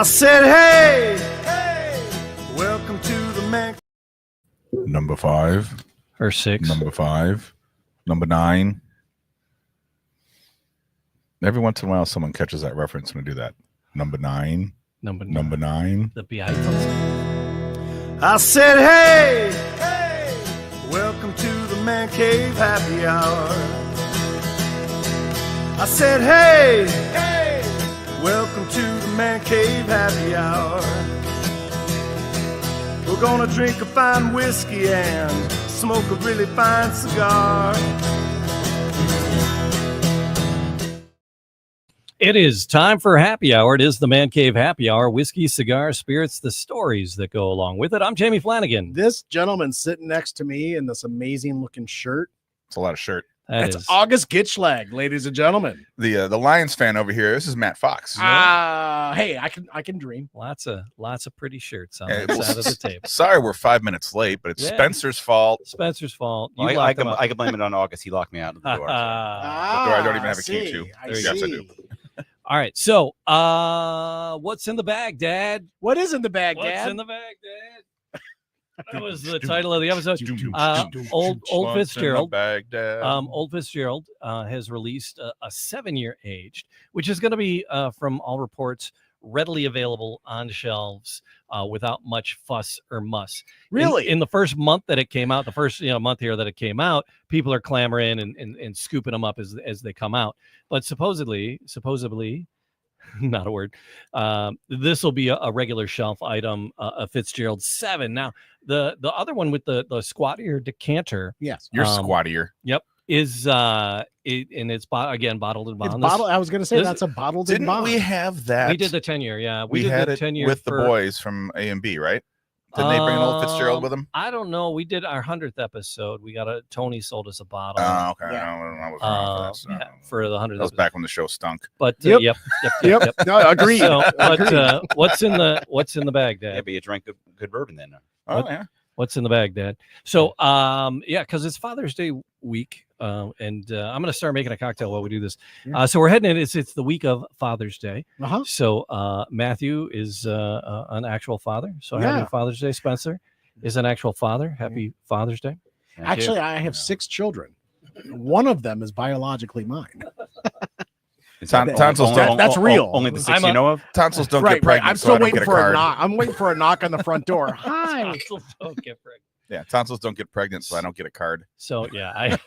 I said, hey, welcome to the man. Number 5. Or 6. Number 5. Number 9. Every once in a while, someone catches that reference and do that. Number 9. Number 9. The Beatles. I said, hey, welcome to the Man Cave Happy Hour. I said, hey, welcome to the Man Cave Happy Hour. We're gonna drink a fine whiskey and smoke a really fine cigar. It is time for happy hour. It is the Man Cave Happy Hour. Whiskey, cigars, spirits, the stories that go along with it. I'm Jamie Flanagan. This gentleman sitting next to me in this amazing looking shirt. It's a lot of shirt. That's August Gitschlag, ladies and gentlemen. The Lions fan over here. This is Matt Fox. Hey, I can dream. Lots of pretty shirts on that side of the table. Sorry, we're 5 minutes late, but it's Spencer's fault. Spencer's fault. Well, I can blame it on August. He locked me out of the door. The door I don't even have a key to. Yes, I do. All right. So, what's in the bag, Dad? What is in the bag, Dad? What's in the bag, Dad? That was the title of the episode. Old Fitzgerald. Old Fitzgerald has released a 7-year aged, which is going to be, from all reports, readily available on shelves without much fuss or muss. Really? In the first month that it came out, the first month here that it came out, people are clamoring and scooping them up as they come out. But supposedly, not a word, this will be a regular shelf item, a Fitzgerald 7. Now, the other one with the squattier decanter. Yes. You're squattier. Yep. Is and it's bottled and bond. I was going to say that's a bottled and bond. Didn't we have that? We did the 10-year. Yeah, we did had the it 10-year with the boys from A&B, right? Didn't they bring an Old Fitzgerald with them? I don't know. We did our 100th episode. Tony sold us a bottle. Oh, okay. Yeah. I was wrong for that. For the 100th. That was back when the show stunk. But Yep. No, agreed. So, but what's in the bag, Dad? Yeah, but you drank good bourbon then. Yeah. What's in the bag, Dad? So, because it's Father's Day week, and I'm going to start making a cocktail while we do this. Yeah. So we're heading in. It's the week of Father's Day. Uh-huh. So Matthew is an actual father. So happy Father's Day. Spencer is an actual father. Happy Father's Day. Actually, I have 6 children. One of them is biologically mine. Tonsils that's real. Only the 6 you know of? Tonsils don't get pregnant. I'm still waiting for a knock. I'm waiting for a knock on the front door. Hi. Tonsils don't get pregnant. Yeah, tonsils don't get pregnant, so I don't get a card. So yeah,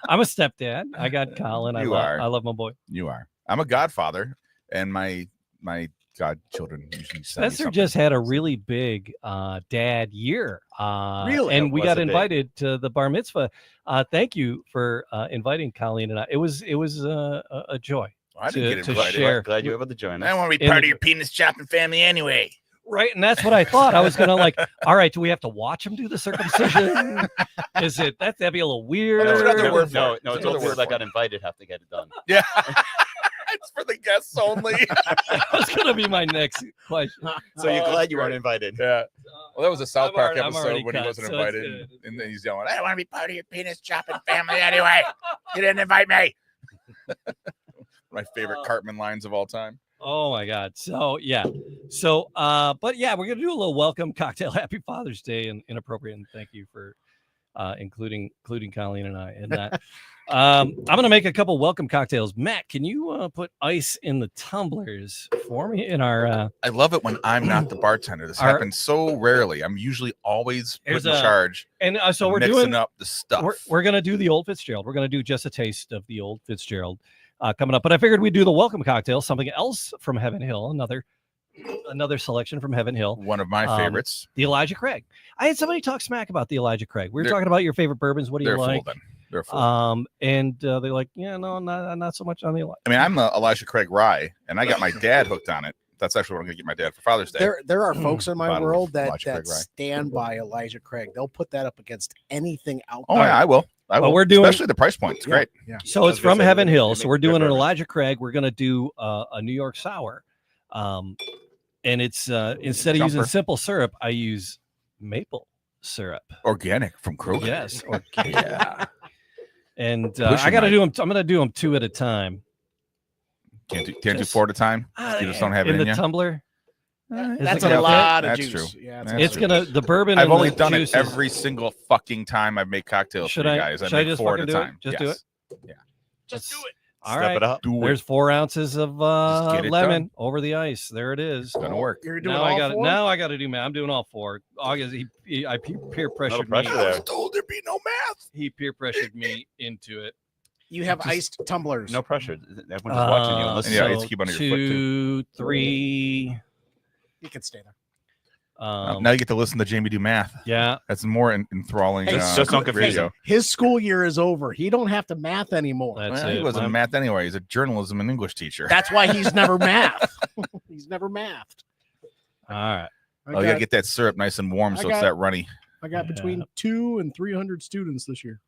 I'm a stepdad. I got Colin. I love my boy. You are. I'm a godfather, and my godchildren usually Spencer just had a really big dad year. Really? And we got invited to the bar mitzvah. Thank you for inviting Colleen and I. It was a joy. I didn't get invited. Share. Glad you were able to join us. I want to be part of your penis chopping family anyway. Right, and that's what I thought. I was gonna all right, do we have to watch him do the circumcision? Is it that'd be a little weird? That's another word No, for it. it's all the words I got invited have to get it done. Yeah. It's for the guests only. That's gonna be my next question. So you're glad you weren't invited. Yeah. Well, that was a South Park I'm already episode when he cut, wasn't so invited. And then he's yelling, I want to be part of your penis chopping family anyway. You didn't invite me. My favorite Cartman lines of all time. Oh my God. So yeah. So but yeah, we're gonna do a little welcome cocktail. Happy Father's Day and inappropriate. And thank you for including Colleen and I in that. I'm gonna make a couple welcome cocktails. Matt, can you put ice in the tumblers for me in our I love it when I'm not the bartender. This happens so rarely. I'm usually always put in charge. And so we're mixing doing up the stuff. We're gonna do the Old Fitzgerald. We're gonna do just a taste of the Old Fitzgerald coming up. But I figured we'd do the welcome cocktail, something else from Heaven Hill, another selection from Heaven Hill. One of my favorites. The Elijah Craig. I had somebody talk smack about the Elijah Craig. We were talking about your favorite bourbons. What do you like? They're full. And they're like, yeah, no, not so much on the Elijah. I mean, I'm the Elijah Craig rye, and I got my dad hooked on it. That's actually what I'm going to get my dad for Father's Day. There are folks in my world that Elijah stand by Elijah Craig. They'll put that up against anything out there. there. Yeah, I will. Well, we're doing, especially the price point. It's great. Yeah. So it's from Heaven Hill. So we're doing an Elijah Craig. We're going to do a New York sour. And it's instead of using simple syrup, I use maple syrup. Organic from Kroger. Yes. Organic. Yeah. And I got to do them. I'm going to do them 2 at a time. Can't do 4 at a time. You just don't have it in the tumbler. That's it a gonna lot of That's juice. true. Yeah, That's It's true. gonna the bourbon. I've and only the done it juices- every single fucking time I've made cocktails Should for you I- guys. should I make just 4 at fucking a do it? time. Just do Yes. it? Just do it. All Step right. it up. Do There's it. 4 ounces of Just get it lemon done. over the ice. There it is. It's gonna work. You're doing Now all I got it. four? Now I got to do math. I'm doing all 4. August, I peer pressured me. pressure there. I was told there'd be no math. He peer pressured me into it. You have iced tumblers. No pressure. Everyone's just watching you and listening. Yeah, So it's keep under your foot, 2, 3. You can stay there. Now you get to listen to Jamie do math. Yeah. That's more enthralling. Hey, just don't confuse radio. him. His school year is over. He don't have to math anymore. That's Well, he it. wasn't I'm- math anyway. He's a journalism and English teacher. That's why he's never mathed. He's never mathed. All right. I You gotta get that syrup nice and warm I so got- it's that runny. got between 200 and 300 students this year.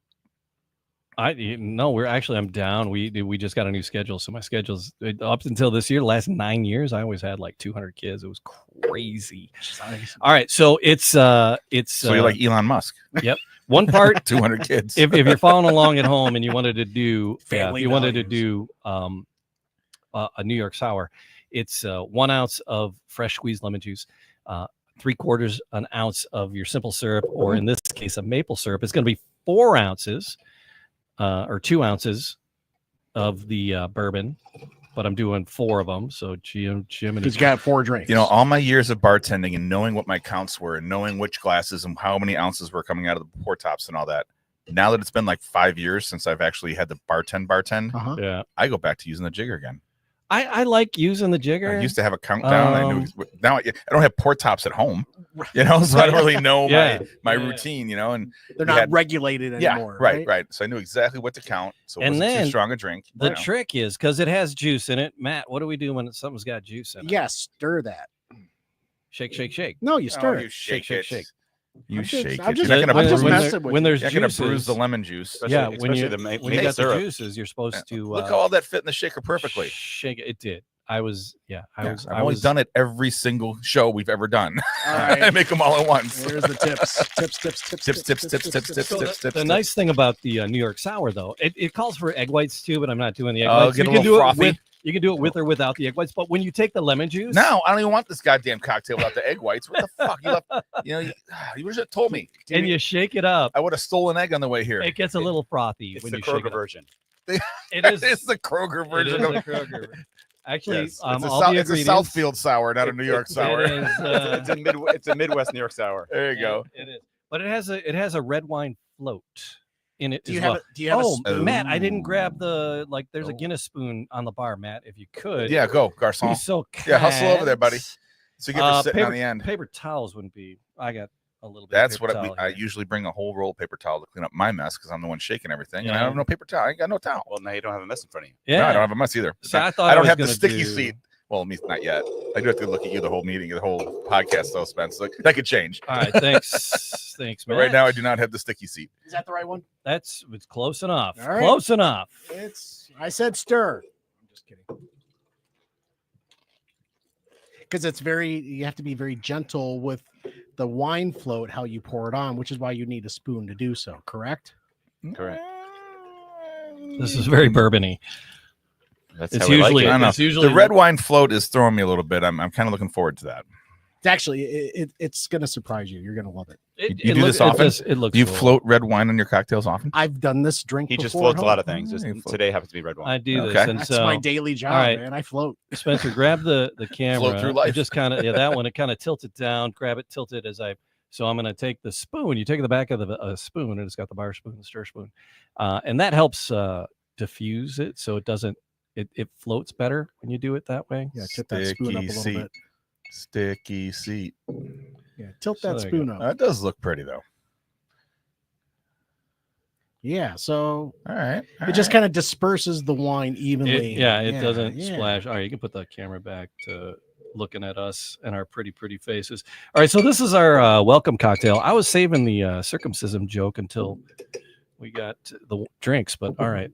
No, I'm down. We just got a new schedule, so my schedule's up until this year. The last 9 years, I always had like 200 kids. It was crazy. All right, so it's So you're like Elon Musk. one part. 200 kids. If you're following along at home and you wanted to do Family if you wanted to values. do a New York sour, it's 1 ounce of fresh squeezed lemon juice, 3/4 an ounce of your simple syrup, or in this case, a maple syrup. It's going to be 4 ounces or 2 ounces of the bourbon, but I'm doing 4 of them. So Jim and He's got 4 drinks. You know, all my years of bartending and knowing what my counts were and knowing which glasses and how many ounces were coming out of the pour tops and all that. Now that it's been like 5 years since I've actually had to bartend, Uh-huh. yeah, I go back to using the jigger again. I like using the jigger. I used to have a countdown. I knew now I don't have pour tops at home, so I Right. don't really know Yeah. my Yeah. routine, and They're we not had- regulated anymore. right. So I knew exactly what to count. So it And wasn't then too strong a drink. The trick is because it has juice in it. Matt, what do we do when something's got juice in it? Yes, stir that. Shake, shake, shake. No, you stir you it. shake, Shake, it. shake. You I'm just- shake I'm it. just- You're not gonna I'm just bruise- messing with when you. there's you're gonna juices, bruise the lemon juice. yeah, when especially you the when maple you got the syrup. juices, you're supposed to Look how all that fit in the shaker perfectly. Shake it. It did. I was I've only done it every single show we've ever done. All I right. make them all at once. Here's the tips. So the nice thing about the New York sour, though, it calls for egg whites too, but I'm not doing the egg Oh, whites. get a You can little do frothy. it with you can do it with or without the egg whites. But when you take the lemon juice, No, I don't even want this goddamn cocktail without the egg whites. What the fuck? You left, you should have told me. and you shake it up, I would have stolen egg on the way here. it gets a little frothy It's when the you shake Kroger it up. version. It is. It's the Kroger It is version the of Kroger. Actually, Yes. all it's, a the it's a ingredients. Southfield sour, not a New York sour. It is, It's a Midwest New York sour. There you go. It is. But it has a red wine float in it Do as you well. have? Do you have? Oh, a, Matt, I didn't grab the there's a Oh. Guinness spoon on the bar, Matt. If you could, Yeah, go, be garçon. so Yeah, hustle over there, buddy. kind. So you get for sitting paper, on the end. Paper towels wouldn't be. I got a little bit. That's of paper what towel I here. usually bring a whole roll of paper towel to clean up my mess because I'm the one shaking everything, and I Yeah. have no paper towel. I ain't got no towel. Well, now you don't have a mess in front of you. Yeah, No, I don't have a mess either. See, I thought I don't was have the gonna sticky do- seat. Well, me not yet. I do have to look at you the whole meeting, the whole podcast, though, Spence. Like, that could change. All right, thanks, thanks, But Matt. right now, I do not have the sticky seat. is that the right one? It's close enough. All right. Close enough. It's. I said stir. I'm just kidding. Because it's very. You have to be very gentle with the wine float. How you pour it on, which is why you need a spoon to do so. Correct. Correct. This is very bourbony. That's It's how we usually I don't know. it's usually The red wine float is throwing me a little bit. I'm kind of looking forward to that. It's actually. It's going to surprise you. You're going to love it. You do this often? It looks. Do you cool. float red wine on your cocktails often? I've done this drink. He just before at floats a lot home. of things. Just Yeah, he floats. today happens to be red wine. I do this, Okay. and That's so my daily job, all right. man. I float. Spencer, grab the camera. through life. And just kind of that one. It kind of tilt it down. Grab it, tilt it as I. So I'm going to take the spoon. You take the back of the spoon, and it's got the bar spoon, the stir spoon, and that helps diffuse it, so it doesn't. It floats better when you do it that way. Yeah, tip that spoon up a Sticky little seat. bit. Sticky seat. Yeah, tilt So that there you spoon go. up. That does look pretty, though. Yeah, so All right. it just kind of disperses the wine evenly. It doesn't yeah. splash. All right, you can put the camera back to looking at us and our pretty faces. All right, so this is our welcome cocktail. I was saving the circumcision joke until we got the drinks, but all right,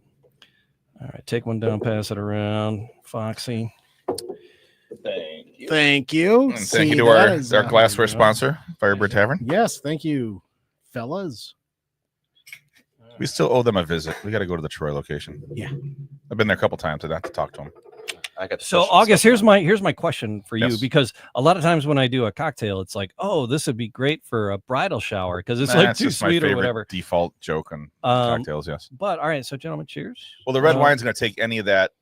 take one down, pass it around, Foxy. Thank you. Thank you. And thank you See, to that our is, glassware sponsor, Firebird Tavern. Yes, thank you, fellas. We still owe them a visit. We got to go to the Troy location. Yeah. I've been there a couple times. I'd have to talk to them. I got the So fish August, stuff. here's my question for you, Yes. because a lot of times when I do a cocktail, it's like, oh, this would be great for a bridal shower because it's Nah, like it's too just my sweet or favorite whatever. default joke on Um, cocktails. Yes. But all right, so gentlemen, cheers. Well, the red Uh, wine's going to take any of that,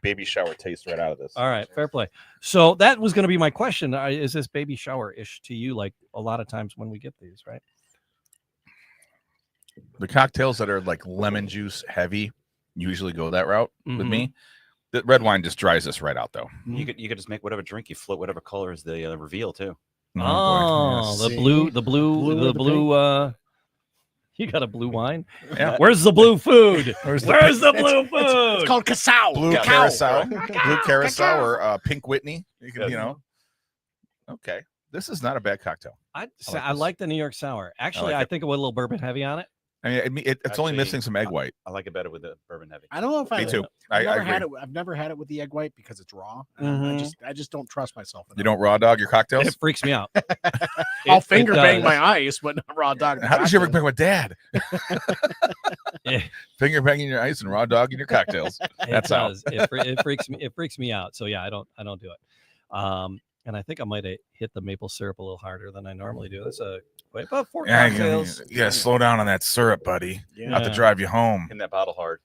baby shower taste right out of this. All right, fair play. So that was going to be my question. Is this baby shower-ish to you? Like a lot of times when we get these, right? The cocktails that are like lemon juice heavy usually go that route with Mhm. me. The red wine just dries this right out, though. You could just make whatever drink you float, whatever color is the reveal too. boy. Oh, Yes. the blue, Blue or the blue. You got a blue wine? Yeah. Where's the blue food? Where's the Where's the It's- blue food? It's called Casau. blue Yeah. carousel, Cacao. blue carousel, or pink Whitney. You can, Yeah. Okay, this is not a bad cocktail. I this. like the New York sour. Actually, like I it. think it with a little bourbon heavy on it. I mean, it's only Actually, missing some egg white. I like it better with the bourbon heavy. I don't know if I Me too. I've I never had agree. it. I've never had it with the egg white because it's raw. Mhm. I just don't trust myself. You don't raw dog your cocktails? It freaks me out. I'll It finger bang does. my ice, but not raw dog. the How did you ever cocktail. bang with dad? Yeah. Finger banging your ice and raw dogging your cocktails. That's it how. does. It freaks me. It freaks me out. So yeah, I don't do it. And I think I might have hit the maple syrup a little harder than I normally do. That's about 4 Yeah, cocktails. you gotta slow down on that syrup, buddy. Yeah. Not to Yeah. drive you home. In that bottle hard.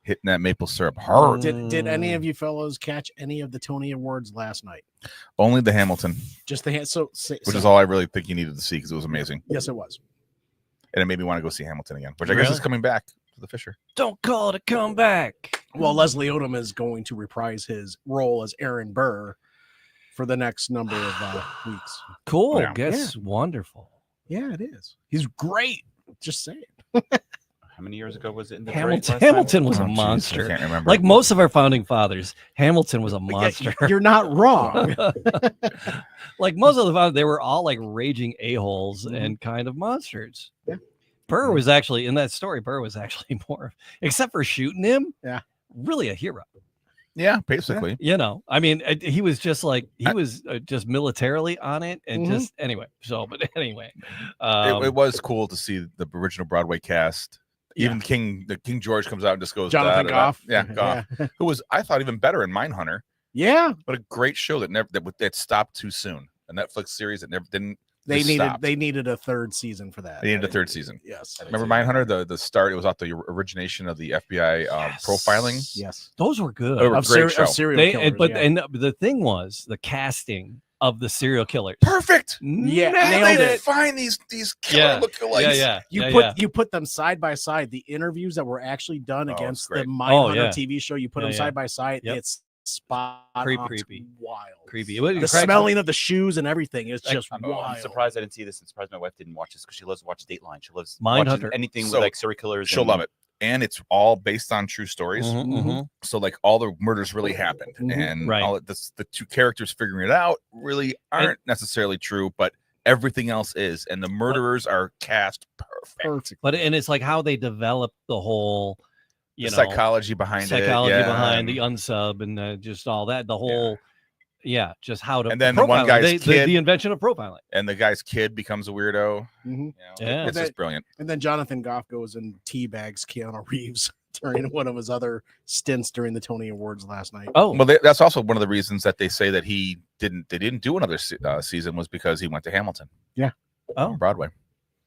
Hitting that maple syrup hard. Did any of you fellows catch any of the Tony Awards last night? Only the Hamilton, Just the which is all I really think you needed to see because it was amazing. Yes, it was. And it made me want to go see Hamilton again, which I guess is Really? coming back to the Fisher. Don't call it a comeback. Well, Leslie Odom is going to reprise his role as Aaron Burr for the next number of weeks. Cool. Yeah. Guess wonderful. Yeah, it is. He's great. Just saying. How many years ago was it in the Hamilton was Oh, a jeez, I monster. can't remember. Like most of our founding fathers, Hamilton was a monster. You're not wrong. Like most of the founders, they were all like raging a-holes Mhm. and kind of monsters. Yeah. Burr was actually in that story. Burr was actually more, except for shooting him. Yeah. Really a hero. yeah, basically. You know, I mean, he was just like he was just militarily on it, and Mhm. just anyway. So, but anyway, It was cool to see the original Broadway cast. Yeah. Even King George comes out and just goes Jonathan da, da, da. Goff. Yeah, Goff. Who was I thought even better in Mindhunter. Yeah. What a great show that stopped too soon. A Netflix series that never didn't. They Just needed stopped. they needed a third season for that. They needed a third season. Yes. Remember Mindhunter? The start. It was off the origination of the FBI Yes. profiling. Yes. those were good. They were Of, great show. serial They, killers. but yeah. and the thing was the casting of the serial killers. Perfect. Yeah, Nailed nailed They it. find these killer Yeah. lookalikes. Yeah, you you put them side by side. The interviews that were actually done Oh, it's against the great. Mindhunter yeah. TV show, you put Yeah, them yeah. side by side. Yep. It's spot on. It's Creepy. wild. creepy. It was The cracks me- smelling of the shoes and everything is just I'm wild. surprised I didn't see this. I'm surprised my wife didn't watch this because she loves to watch Dateline. She loves Mindhunter. watching anything So, with like serial killers. She'll and- love it. And it's all based on true stories. Mhm, mhm. So like all the murders really happened, Mhm. and Right. all the two characters figuring it out really aren't necessarily true, but everything else is, and the murderers are cast perfect. Perfect. But and it's like how they developed the whole, you The know, psychology behind psychology it, yeah, behind the and- unsub and just all that. The whole, just how to. And then the one profiling. guy's kid- the invention of profiling. and the guy's kid becomes a weirdo. Mhm. You know, Yeah. it's just brilliant. And then Jonathan Goff goes and teabags Keanu Reeves during one of his other stints during the Tony Awards last night. Oh, Well, that's also one of the reasons that they say that they didn't do another season was because he went to Hamilton. Oh. On Broadway.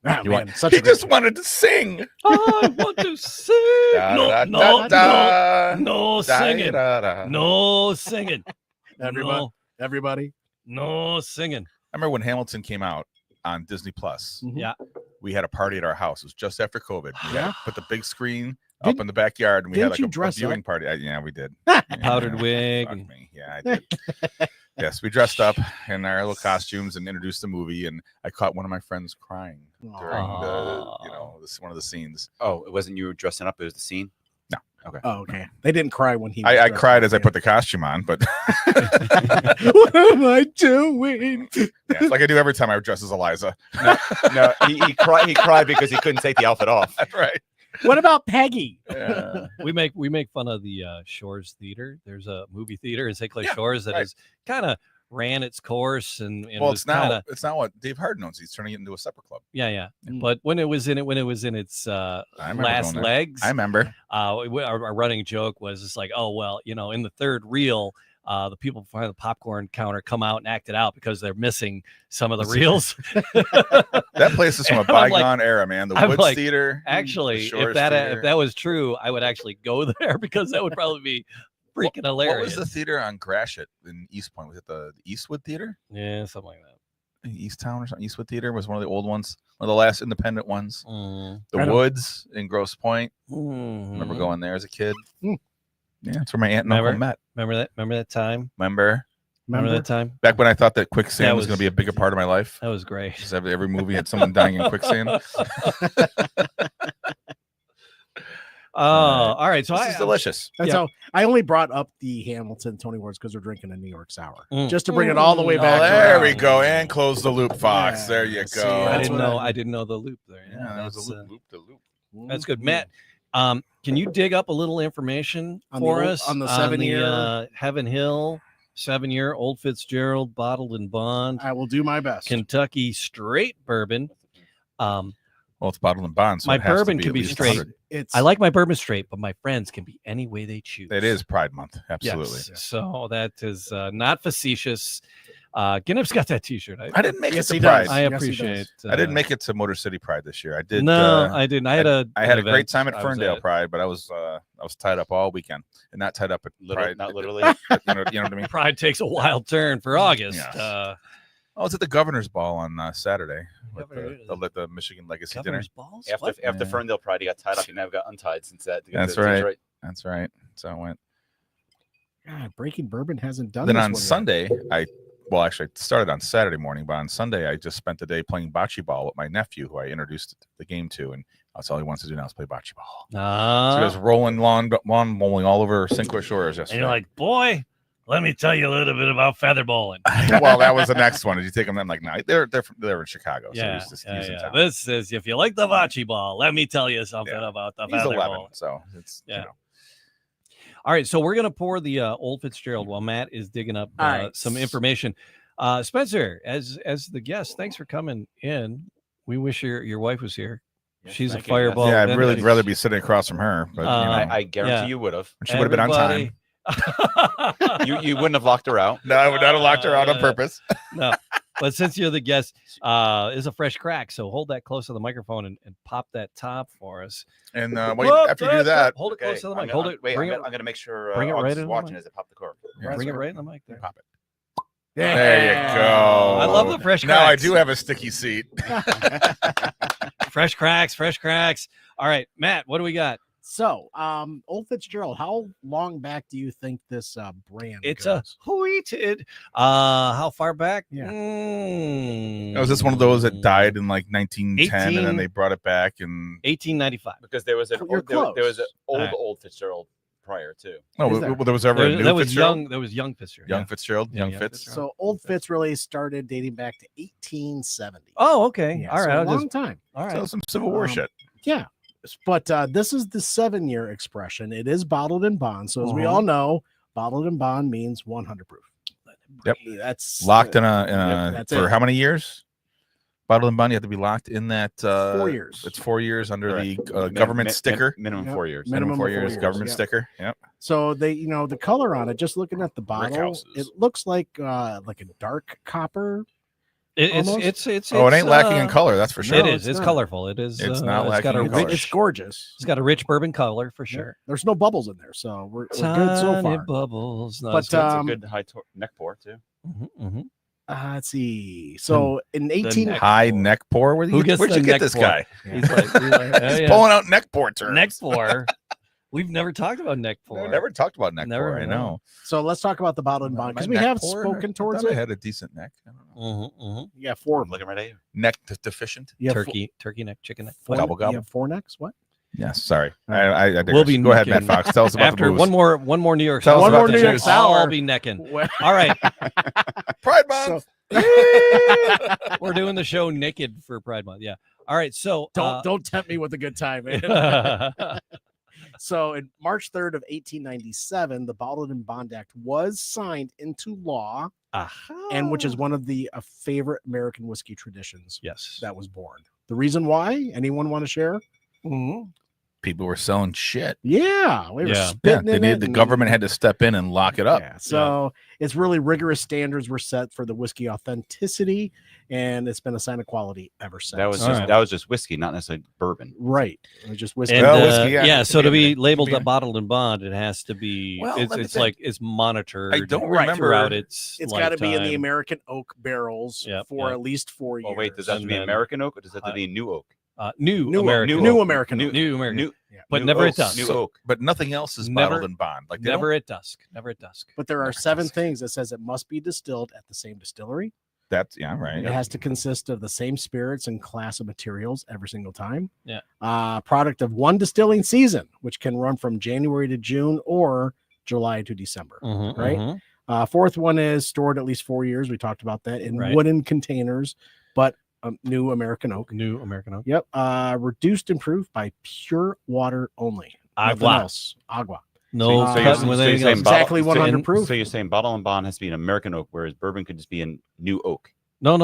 Ah, You man, want- such He a great just wanted to sing. I want to sing. Da, No, da, no, da, no, no da, singing. da, da. No singing. Everybody. No, everybody. no singing. I remember when Hamilton came out on Disney Plus. Mhm. Yeah. We had a party at our house. It was just after COVID. We Yeah. had put the big screen up Didn't- in the backyard, and we had didn't like you a dress viewing up? party. Yeah, we did. Powdered Yeah, wig fuck and- me. Yeah, I did. Yes, we dressed up in our little costumes and introduced the movie, and I caught one of my friends crying during Aw. one of the scenes. Oh, it wasn't you dressing up. It was the scene. Oh, okay. They didn't cry when he. I cried as I put the costume on, but What am I doing? yeah, it's like I do every time I dress as Eliza. No, he cried. He cried because he couldn't take the outfit off. That's right. What about Peggy? Yeah. We make fun of the Shores Theater. There's a movie theater in St. Clair Yeah, Shores that is right. kind of ran its course, and Well, was it's now kinda, it's now what Dave Harden owns. He's turning it into a separate club. yeah. Mm. But when it was in its remember last going there. legs, I remember. our running joke was just like, oh well, in the third reel, the people behind the popcorn counter come out and act it out because they're missing some of the reels. That place is from a And I'm like- bygone era, man. The I'm Woods like, Theater. Actually, the if Shores that Theater. was true, I would actually go there because that would probably be freaking What hilarious. was the theater on Gratiot in East Point? Was it the Eastwood Theater? Yeah, something like that. Easttown or something? Eastwood Theater was one of the old ones, one of the last independent ones. Mm. The I don't- Woods in Grosse Pointe. Mm. Remember going there as a kid? Mm. Yeah, that's where my aunt and uncle met. Remember that time? Remember Remember that time? back when I thought that quicksand That was going was- to be a bigger part of my life? That was great. Just every movie had someone dying in quicksand. All right. So This is delicious. That's Yeah. how I only brought up the Hamilton Tony Awards because we're drinking a New York sour, Mm. just to bring it all the way Oh, back. there around. we go, and close the loop, Fox. Yeah, There you see, go. I that's didn't what know. I- I didn't know the loop there. Yeah, that was that's, a loop to loop. that's good, Matt. Can you dig up a little information On the for old- us on the 7-year? Heaven Hill 7-year Old Fitzgerald bottled and bond I will do my best. Kentucky straight bourbon? Well, it's bottled and bond. So My it has to bourbon be can at be least straight. 100. It's I like my bourbon straight, but my friends can be any way they choose. It is Pride Month. Absolutely. Yes. So that is not facetious. Ginnip's got that T-shirt. I didn't make Yes, it he to does. Pride. I Yes, he appreciate. I didn't make it to Motor City Pride this year. I did. No, I didn't. I had I had a great event time at I was Ferndale Pride, but I was tied up all weekend, and not tied up at Pride. Not literally. You know what I mean? Pride takes a wild turn for August. Yes. I was at the Governor's Ball on Saturday with the Michigan Legacy dinner. Governor's balls. After What? after Yeah. Ferndale Pride, he got tied up. He never got untied since that. That's right. That's right. So I went. God, Breaking Bourbon hasn't done Then this on one yet. Sunday, actually, it started on Saturday morning, but on Sunday, I just spent the day playing bocce ball with my nephew, who I introduced the game to, and that's all he wants to do now is play bocce ball. So he was rolling lawn bowling all over Cinque Shores and yesterday. you're like, boy, let me tell you a little bit about feather bowling. Well, that was the next one. Did you take them? I'm like, no, they're in Chicago. So Yeah, he's yeah, in yeah. town. This is if you like the bocce ball, let me tell you something Yeah. about the He's feather 11, bowling. so it's Yeah. All right, so we're gonna pour the Old Fitzgerald while Matt is digging up All right. some information. Spencer, as the guest, thanks for coming in. We wish your wife was here. Yes, She's a thank you, fireball. yeah, I'd Then really she- rather be sitting across from her, but I guarantee Yeah. you would have. she would have been on time. Everybody- You wouldn't have locked her out. No, I would not have locked her out on purpose. No, but since you're the guest, is a fresh crack. So hold that close to the microphone and pop that top for us. And Whoop, after you do that, hold it close to the mic. I'm Hold gonna- it. Wait, bring I'm it. gonna make sure bring it right August in is the watching mic. as I pop the cork. Yeah, Bring it that's right in the mic there. pop it. Yeah. There you go. I love the fresh Now I cracks. do have a sticky seat. Fresh cracks. Fresh cracks. All right, Matt, what do we got? So, Old Fitzgerald, how long back do you think this brand It's goes? a wheated. How far back? Yeah. Was this one of those that died in like 1910 and 18. then they brought it back and 1895. Because there was an You're there was an close. old Alright. Old Fitzgerald prior too. Is there? there was ever a new That was Fitzgerald? young. That was young Fitzgerald. Young yeah. Fitzgerald, Yeah, young young Fitz. Fitzgerald. So, Old Fitz really started dating back to 1870. Oh, okay. Yeah, All so right. a I'll long just, time. all right. So some Civil War shit. Yeah. But this is the 7-year expression. It is bottled in bond. So, as we Uh-huh. all know, bottled in bond means 100 proof. Yep. That's Locked in Yep, a that's for it. how many years? Bottled and bond, you have to be locked in that 4 years. It's 4 years under Correct. the government sticker. Minimum Yep. 4 years. Minimum Minimum 4 of 4 years, years, government yep. sticker. Yep. So they, the color on it, just looking at the bottle, houses. it looks like a dark copper. It's Oh, it ain't lacking in uh, color, that's for No, sure. It it's is. It's not. colorful. It is. It's not It's got lacking a in color. rich. It's gorgeous. It's got a rich bourbon color for Yeah. sure. There's no bubbles in there, so we're good so Tiny far. bubbles. No, But, it's good. It's a Um, good neck pour too. Mhm. Let's see. So in 18, neck High neck pour. Where'd Who you gets where'd the you get neck this pour? guy? He's like, oh, He's yeah. pulling out neck pour terms. Neck pour. We've never talked about neck pour. We never talked about neck Never, pour. I no. know. so let's talk about the bottled and bond because My we neck have pour? spoken I towards thought I it. had a decent neck. I don't know. Yeah, four. I'm looking right at you. Neck deficient. You have Turkey neck, chicken neck. four, Gobble, you gobble. have 4 necks. What? Yes. Sorry. I digress. We'll be Go ahead, Matt necking Fox. Tell us about After the booze. one more New York. Tell us sour, about One more the New York juice. sour. I'll be necking. Well, All right, Pride Month. we're doing the show naked for Pride Month. Yeah. All right. So don't tempt me with a good time, man. So, in March 3rd of 1897, the Bottled and Bond Act was signed into law, and which is one of the favorite American whiskey traditions. Yes. That was born. The reason why? Anyone want to share? People were selling shit. Yeah, we were Yeah. spitting They in need, it the and- government had to step in and lock it up. Yeah, so it's really rigorous standards were set for the whiskey authenticity, and it's been a sign of quality ever since. That was just whiskey, not necessarily bourbon. Right. It was just whiskey. And, Well, whiskey, yeah, yeah, it so could to be be a- it could labeled be a a- bottled and bond, it has to be. Well, let me it's think. like it's monitored. I don't right remember- throughout its. It's got to be in the lifetime. American oak barrels Yep, for yep. at least 4 years. Oh wait, does that have to And be then- American oak or does that have to be new oak? New American, new American oak. new American, New, but new never oak, at dusk. New oak. But nothing else is Never- bottled in bond. Like they Never don't- at dusk. Never at dusk. But there are Never 7 dusk. things that says it must be distilled at the same distillery. That's right. It has to consist of the same spirits and class of materials every single time. Yeah. Product of one distilling season, which can run from January to June or July to December. Right? Fourth one is stored at least 4 years. We talked about that in Right. wooden containers, but new American oak. New American oak. Yep. Reduced and proof by pure water only. Nothing Agua. else. Agua. No So cutting you're- with so you're anything saying else. bottle- Exactly 100 proof. So you're saying bottle and bond has to be an American oak, whereas bourbon could just be a new oak. No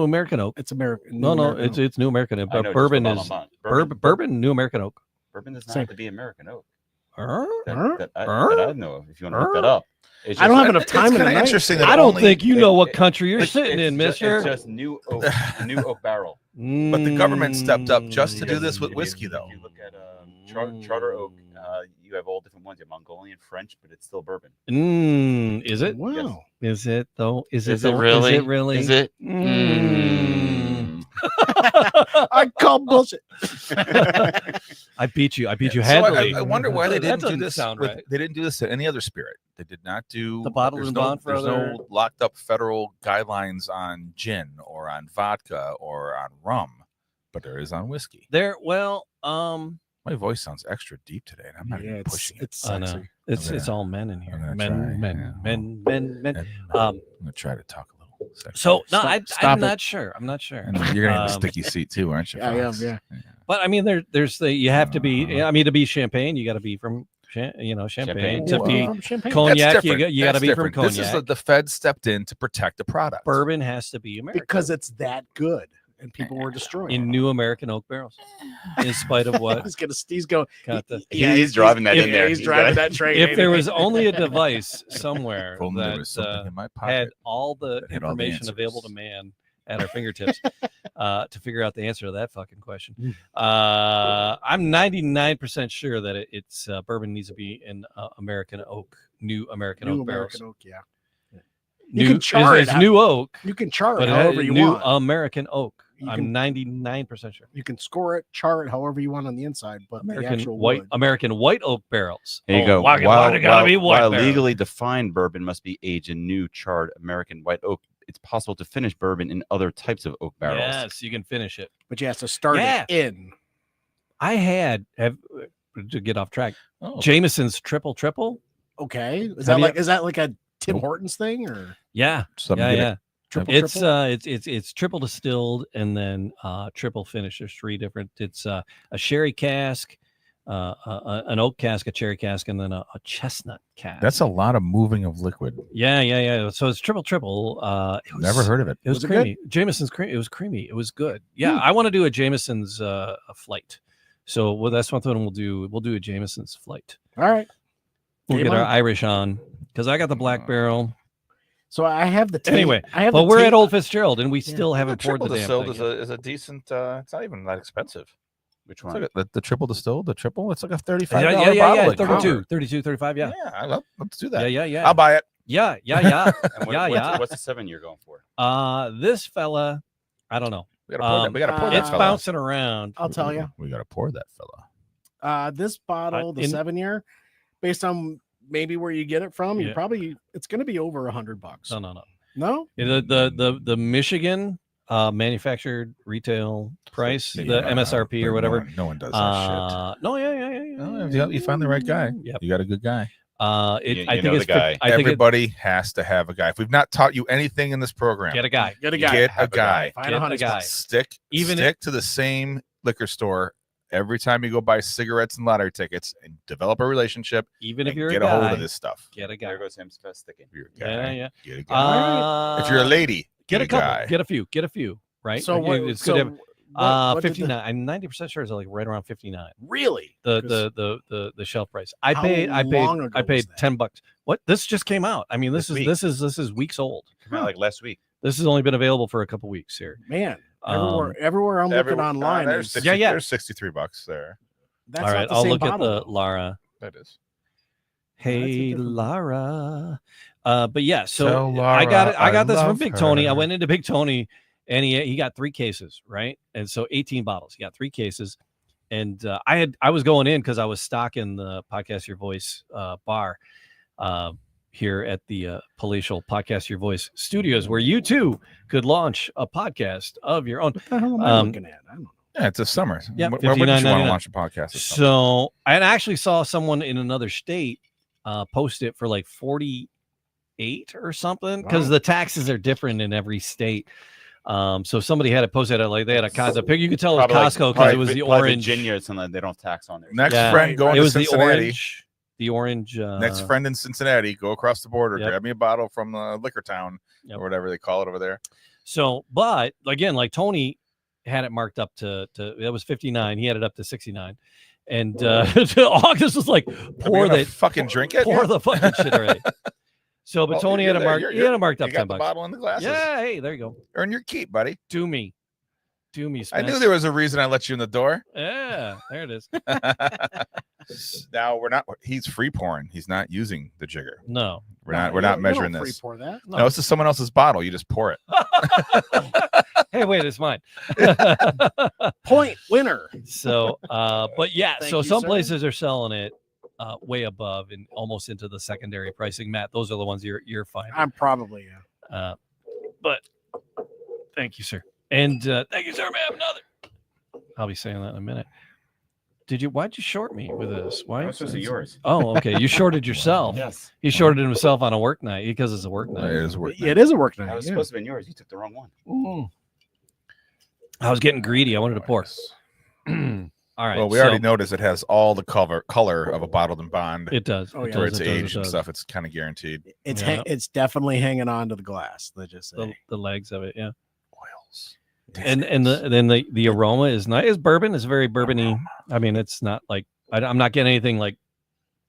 American oak. It's American. No, American oak. it's new American oak. I know, But just bourbon bottle is and bond. bourbon, new American oak. Bourbon does not Same. have to be American oak. Huh? That I know of. If you want to look that up, it's I don't just- have enough time in the kind of night. interesting. That I don't only- think you know what it- country you're it's- sitting it's in, just- mister. It's just new oak, a new oak barrel. But the government stepped up just to Mm. do this with If you- whiskey, though. If you look at Charter Oak, you have all different ones. You have Mongolian, French, but it's still bourbon. Is it? Wow. Is it though? Is Is it it though? really? Is it really? Is it? I call bullshit. I beat you. I beat you So handily. I wonder why they That didn't do doesn't this. sound With, right. They didn't do this to any other spirit. They did not do The bottled there's and no, bond for There's other- no locked up federal guidelines on gin or on vodka or on rum, but there is on whiskey. My My voice sounds extra deep today, and I'm not Yeah, even it's pushing it. it's I know. sexy. It's all men in here. I'm gonna Men, try, men, yeah. men, men, men. And, Um, I'm gonna try to talk a little. sexually. So no, Stop I'm it. not sure. I'm not sure. And you're gonna have a Um, sticky seat too, aren't you? I am, Fox? yeah. But I mean, there's the you have to be. I mean, to be champagne, you got to be from champagne. Champagne. To be Champagne. cognac, That's you different. got to That's be from different. cognac. This is the Fed stepped in to protect the product. Bourbon has to be American because it's that good, and people were destroying in it. new American oak barrels, in spite of what. He's going. Got the, He's driving that in there. He's driving that train. if ain't there he? was only a device somewhere If only there was that something in my pocket. had all the that had all the information available to answers. man at our fingertips to figure out the answer to that fucking question. Hmm. I'm 99% sure that it's bourbon needs to be in American oak, new American New oak barrels. American oak, yeah. New, can char it's it out. new oak, You can char it but however you new want. American oak. You I'm can- 99% sure. You can score it, char it however you want on the inside, but the actual wood. American white oak barrels. There you go. Why it gotta be white while barrel? legally defined bourbon must be aged in new charred American white oak, it's possible to finish bourbon in other types of oak barrels. Yes, you can finish it. But you have to start Yeah. it in. I have to get off track. Oh, Jameson's triple. Okay. Is Have that you- like a Tim Nope. Hortons thing or Yeah, something yeah, good. yeah. triple? It's triple distilled and then triple finish. There's 3 different. It's a sherry cask, an oak cask, a cherry cask, and then a chestnut cask. That's a lot of moving of liquid. yeah. So it's triple. It was, Never heard of it. It was Was it good? creamy. Jameson's cream. It was creamy. It was good. Yeah, I want to do a Jameson's a flight. So that's one thing we'll do. We'll do a Jameson's flight. All right. We'll Game get our on. Irish on because I got the black barrel. So I have the Anyway, I have But the we're tape- at Old Fitzgerald and we Yeah. still haven't poured the damn distilled thing. is a decent. It's not even that expensive. Which It's one? like the triple distilled, the triple. It's like a $35 Yeah, bottle. at 32, Kroger. 32, 35, yeah. Let's do that. Yeah. I'll buy it. Yeah. And Yeah. What's the 7 you're going for? This fella, I don't know. We gotta pour that. We gotta pour that It's fella. bouncing around. I'll tell you. We gotta pour that fella. This bottle, the in- 7-year, based on maybe where you get it from, Yeah. it's going to be over $100. No. No? The Michigan manufactured retail price, the Yeah, MSRP or but whatever. No one does that No, yeah. shit. No, you find the right guy. Yep. You got a good guy. I You think know it's the guy. I think Everybody has to have a guy. If we've not taught you anything in this program, get a guy. Get a guy. Get a Have a guy. guy. Find Get a a honey guy. spot. Stick Even to the same liquor store every time you go buy cigarettes and lottery tickets and develop a relationship, Even if and you're get a a hold guy, of this stuff. get a guy. There goes him sticking. If you're a guy, Yeah. get a guy. If you're a lady, get a couple. guy. Get a few. Right. So what? It's So good. what did 59. I'm 90% sure it's like right around 59. really? The shelf price. I How paid long ago was that? $10. What? This just came out. I mean, this This is weeks old. Came out like last week. This has only been available for a couple weeks here. Man, everywhere I'm looking online, There's is, there's $63 there. that's All not right, the I'll same look at bottle, the though. Lara. That is. Hey, different- Lara. But yeah, so Tell Lara I got this from love Big Tony. I her. went into Big Tony, and he got 3 cases, right? And so 18 bottles. He got 3 cases, and I was going in because I was stocking the Podcast Your Voice bar here at the palatial Podcast Your Voice studios, where you too could launch a podcast of your own. What the hell am I looking at? I don't know. Yeah, it's a summer. Yeah, Why wouldn't you want to $59.99. launch a podcast? This summer? So I actually saw someone in another state post it for like 48 or something, because Wow. the taxes are different in every state. So somebody had it posted at, like, they had a Costco pic. You could tell it was Costco because it was the orange. Virginia or something. They don't have tax on there. Next Yeah, friend going it to was Cincinnati. the orange. Next friend in Cincinnati, go across the border, Yep. grab me a bottle from Liquor Town Yep. or whatever they call it over there. So, but again, like Tony had it marked up to that was 59. He had it up to 69, and August was like, Are we pour gonna the fucking drink it. pour the fucking shit already. So, but Well, Tony you're had it there. marked. He had it marked up You got $10. the bottle in the glasses. Yeah, hey, there you go. Earn your keep, buddy. Do me. I Spence. knew there was a reason I let you in the door. Yeah, there it is. Now we're not. He's free pouring. He's not using the jigger. No, We're not measuring free this. pour that. No, this is someone else's bottle. You just pour it. Hey, wait, it's mine. Point winner. So, but yeah, Thank so you, some sir. places are selling it way above and almost into the secondary pricing. Matt, those are the ones you're finding. I'm probably But thank you, sir. And thank you, sir. May I have another? I'll be saying that in a minute. Why'd you short me with this? Why? This was yours. Oh, okay. You shorted yourself. Yes. He shorted himself on a work night because it's a work It night. is worth It is a work night. That was yeah. supposed to be yours. You took the wrong one. Mm. I was getting greedy. I wanted to pour. All right. Well, we already noticed it has all the color of a bottled and bond. It does. Oh, It yeah. where does, it's it does, it aged and does. stuff. It's kind of guaranteed. It's Yeah. it's definitely hanging on to the glass. Let's just say. The legs of it, yeah. Oils. And the aroma is nice. It's bourbon. It's very bourbony. I mean, it's not like I'm not getting anything like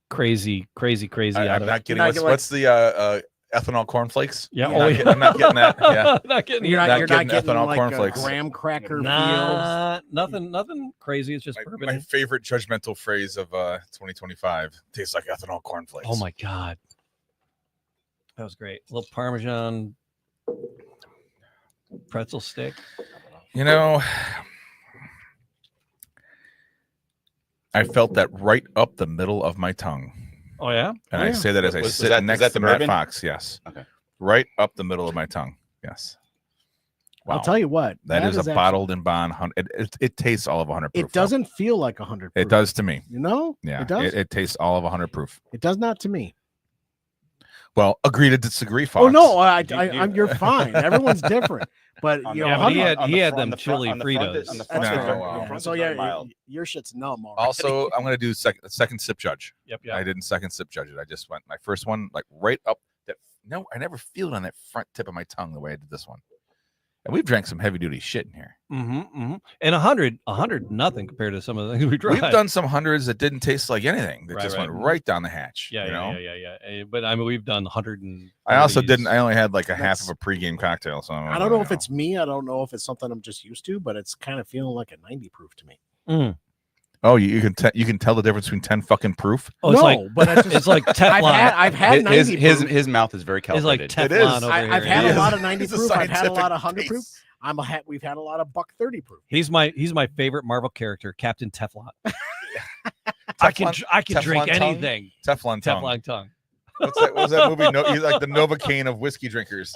crazy out I'm of not it. getting You're not what's the ethanol cornflakes. Yeah, I'm not getting that. Yeah. not getting You're either. not, Not you're not getting getting ethanol like cornflakes. a graham cracker Nah, nothing crazy. It's just My bourbon. favorite judgmental phrase of 2025 tastes like ethanol cornflakes. Oh my god, that was great. A little Parmesan pretzel stick. You know, I felt that right up the middle of my tongue. Oh yeah. And Oh, I yeah. say that as I Was sit that- next was that to the Matt bourbon? Fox. Yes. Okay. Right up the middle of my tongue. Yes. Wow. I'll tell you what. that is a actually- bottled and bond. It tastes all of 100 proof. It doesn't feel like 100. It does to me. You know? Yeah. It does. It tastes all of 100 proof. It does not to me. Well, agree to disagree, Fox. Oh no, You- you're fine. Everyone's different. But On you the- know, Yeah, but he 100 had the them front- chili on the front Fritos. is- on the that's front No, is right. very- wow. Yeah. front So is yeah, very mild. your shit's numb already. Also, I'm going to do second sip judge. Yep. I didn't second sip judge it. I just went my first one like right up that. No, I never feel it on that front tip of my tongue the way I did this one. And we've drank some heavy duty shit in here. And 100, nothing compared to some of the things we tried. We've done some hundreds that didn't taste like anything. That Right, just right. went right down the hatch. Yeah, you know? yeah. But I mean, we've done 100 and. I also didn't. I only had like a half That's- of a pregame cocktail. So I don't know if it's me. I don't know if it's something I'm just used to, but it's kind of feeling like a 90 proof to me. Oh, you can tell the difference between 10 fucking proof. Oh, it's no, like but it's, just, it's like Teflon. I've had 90 proof. His mouth is very It's like calculated. It is. Teflon over here. I've had He a is- lot of 90 he's a proof. I've had a lot of scientific 100 proof. beast. We've had a lot of buck 30 proof. He's my favorite Marvel character, Captain Teflon. I can Teflon drink tongue? anything. Teflon tongue. Teflon tongue. What was that movie? No, he's like the Novocaine of whiskey drinkers.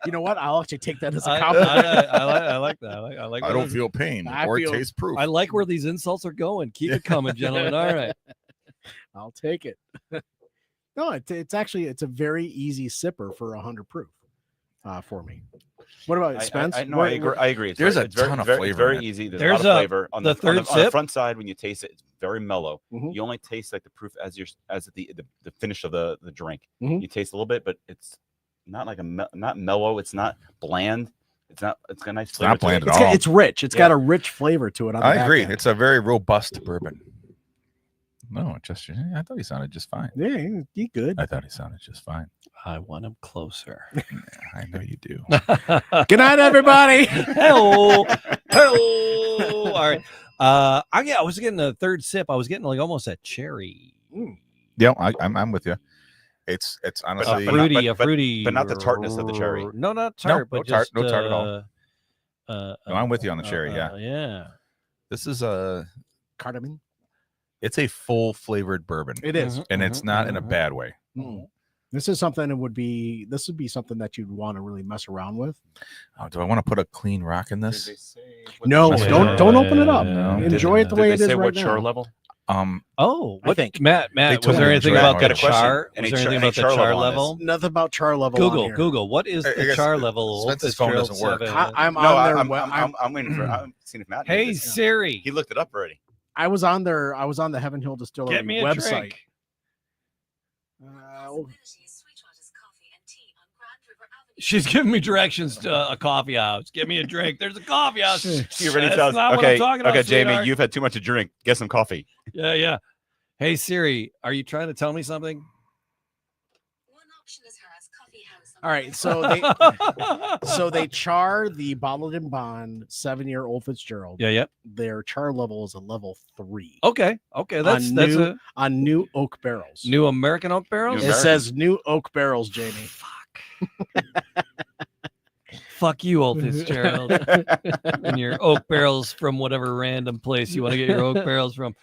You know what? I'll actually take that as a I compliment. like that. I like. I don't feel pain I or feel- taste proof. I like where these insults are going. Keep it coming, gentlemen. All right. I'll take it. No, it's actually a very easy sipper for 100 proof for me. What about Spence? I agree. It's There's very, a it's very, ton of very, flavor It's very in it. easy. There's There's a lot of flavor on the on third on the sip. front side. When you taste it, it's very mellow. Mhm. You only taste like the proof as the finish of the drink. Mhm. You taste a little bit, but it's not like not mellow. It's not bland. It's got a nice flavor. not bland to at it. all. It's rich. It's got a rich flavor to it. On the I back agree. end. It's a very robust bourbon. No, I thought he sounded just fine. Yeah, he good. I thought he sounded just fine. I want him closer. I know you do. Good night, everybody. Hello. Hello. All right. I was getting a third sip. I was getting like almost a cherry. Yeah, I'm with you. It's honestly A fruity, but not the tartness of the cherry. No, not tart, no but tart- just no tart at all. No, I'm with you on the cherry. Yeah, yeah. this is Cardamom. it's a full flavored bourbon, It is. and it's not in a bad way. Mm. This is something that would be something that you'd want to really mess around with. Oh, do I want to put a clean rock in this? No, Yeah. don't open it up. No. Enjoy it the way it is right char now. level? Oh, I think Matt, They was told there me anything to try about it. the Got a question. char? Any Was there char- anything any about the char char level on level? nothing about char level. on here. Google. What is I the guess char level? Spence's phone doesn't work. I'm No, on their. I'm waiting for. I'm seeing if Matt. Hey knows this. Siri, He looked it up already. I was on the Heaven Hill Distillery get me a website. drink. She's giving me directions to a coffee house. Get me a drink. There's a coffee house. You already That's tells. not what I'm Okay, talking about, okay, Jamie, sweetheart. you've had too much to drink. Get some coffee. Yeah. Hey Siri, are you trying to tell me something? All right, so they char the bottled and bond 7-year Old Fitzgerald. Yeah. Their char level is a level 3 Okay. That's a on new oak barrels. new American oak barrels. New It says new oak barrels, Jamie. Fuck. Fuck you, Old Fitzgerald. And your oak barrels from whatever random place you want to get your oak barrels from.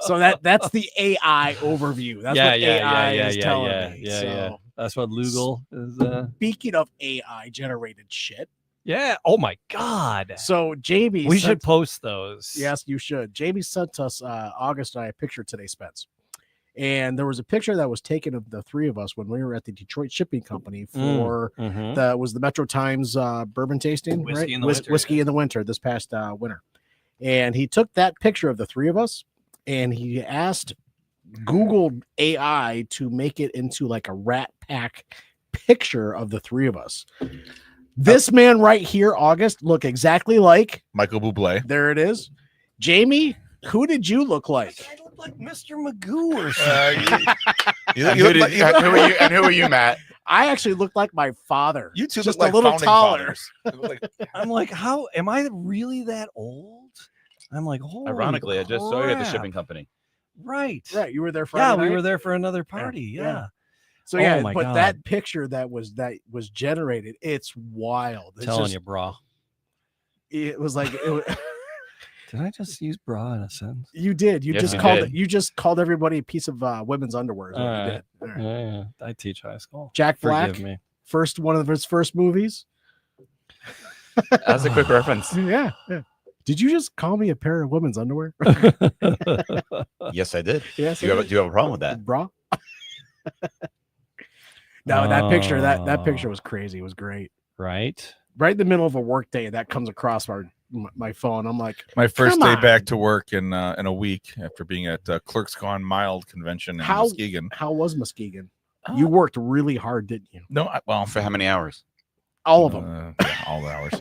So that's the AI overview. That's what AI is telling me. So, That's what Lugal is. speaking of AI generated shit, Yeah. Oh my God. so Jamie, We sent- should post those. Yes, you should. Jamie sent us August and I a picture today, Spence. And there was a picture that was taken of the three of us when we were at the Detroit Shipping Company for the Metro Times bourbon tasting, Whiskey right? in the winter, Whiskey in the winter this past winter. And he took that picture of the three of us and he asked Google AI to make it into like a Rat Pack picture of the three of us. This man right here, August, look exactly like Michael Bublé. there it is. Jamie, who did you look like? I look like Mr. Magoo or something. Who are you, Matt? I actually looked like my father. You two just look like a little founding taller. fathers. I'm like, how am I really that old? I'm like, holy Ironically, I just saw you at the crap. shipping company. Right. Right, you were there Friday Yeah, night? we were there for another party. Yeah. Yeah. So Oh yeah, my but God. that picture that was generated, it's wild. It's Telling just- you, bra. it was like Did I just use bra in a sentence? you did. You Yes, just you called did. You just called everybody a piece of women's underwear. Is what All you right. did. All right. Yeah. I teach high school. Jack Black, Forgive me. one of his first movies. That's a quick reference. Yeah. Did you just call me a pair of women's underwear? Yes, I did. Yes. Do you have a problem with that? Bra? No, that picture that picture was crazy. It was great. Right. Right in the middle of a work day, that comes across my phone. I'm like, My first Come day on. back to work in a week after being at Clerks Gone Mild convention in How- Muskegon. how was Muskegon? You worked really hard, didn't you? No, well, For how many hours? All of them. Yeah, all the hours.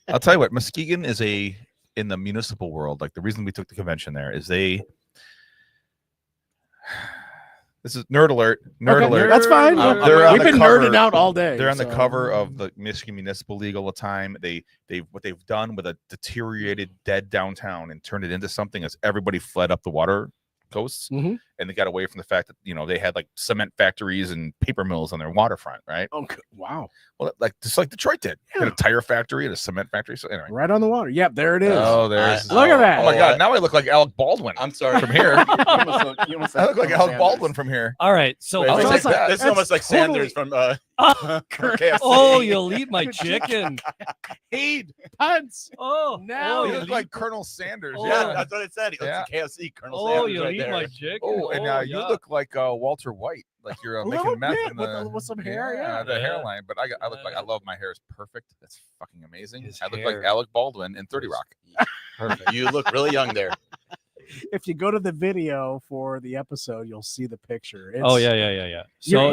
I'll tell you what, Muskegon is in the municipal world. Like the reason we took the convention there is this is nerd alert. Nerd Okay, alert. That's fine. They're on We've the been cover- nerding out all day. They're on the so- cover of the Michigan Municipal League all the time. What they've done with a deteriorated dead downtown and turned it into something as everybody fled up the water coasts, Mhm. and they got away from the fact that they had like cement factories and paper mills on their waterfront, right? Oh, wow. Well, just like Detroit did. They had a tire factory and a cement factory. So anyway. Right on the water. Yep, there it is. Oh, there's Look at that. Oh my God! Now I look like Alec Baldwin. I'm sorry. From here. You almost I look like Alec Baldwin from here. All right. So Wait, I'll wait, take this, that. this is almost like totally- Sanders from oh, KFC. oh, you'll eat my chicken. Paid punts. Oh, Now oh, You you'll look eat, like Colonel Sanders. Oh. yeah, Yeah. that's what it said. He looks Yeah. like KFC. Colonel oh, Sanders you'll right eat there. my chicken. Oh, You look like Walter White, like you're making meth with some hair. The hairline. But I look like I love my hair is perfect. That's fucking amazing. I look hair. like Alec Baldwin in 30 Rock. Perfect. You look really young there. If you go to the video for the episode, you'll see the picture. Yeah. So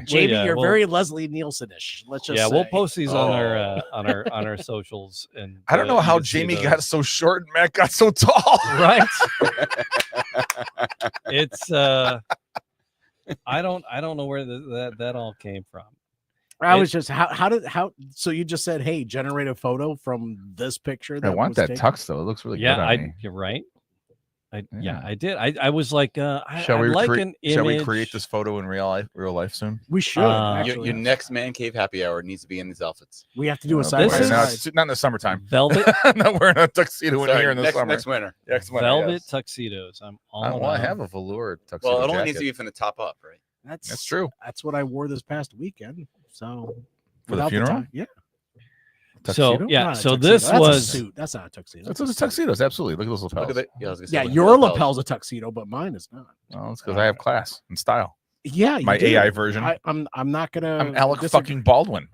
Jamie, you're very Leslie Nielsen-ish. Let's just say. we'll post these on our socials. And I don't know how Jamie got so short and Matt got so tall. Right. It's I don't know where that all came from. I was just how so you just said, hey, generate a photo from this picture. I want that tux though. It looks really good on me. You're right. I did. I was like, shall we create this photo in real life soon? We should. Your next man cave happy hour needs to be in these outfits. We have to do a side. It's not in the summertime. Velvet. I'm not wearing a tuxedo in here in the summer. Next winter. Velvet tuxedos. I'm all. I have a velour tuxedo. Well, it only needs to be from the top up, right? That's true. That's what I wore this past weekend. So for the funeral, Tuxedo? So this was a suit. That's not a tuxedo. That's a tuxedos. Absolutely. Look at those lapels. Look at it. Your lapel's a tuxedo, but mine is not. Well, it's because I have class and style. Yeah, my AI version. I'm not gonna. I'm Alec fucking Baldwin.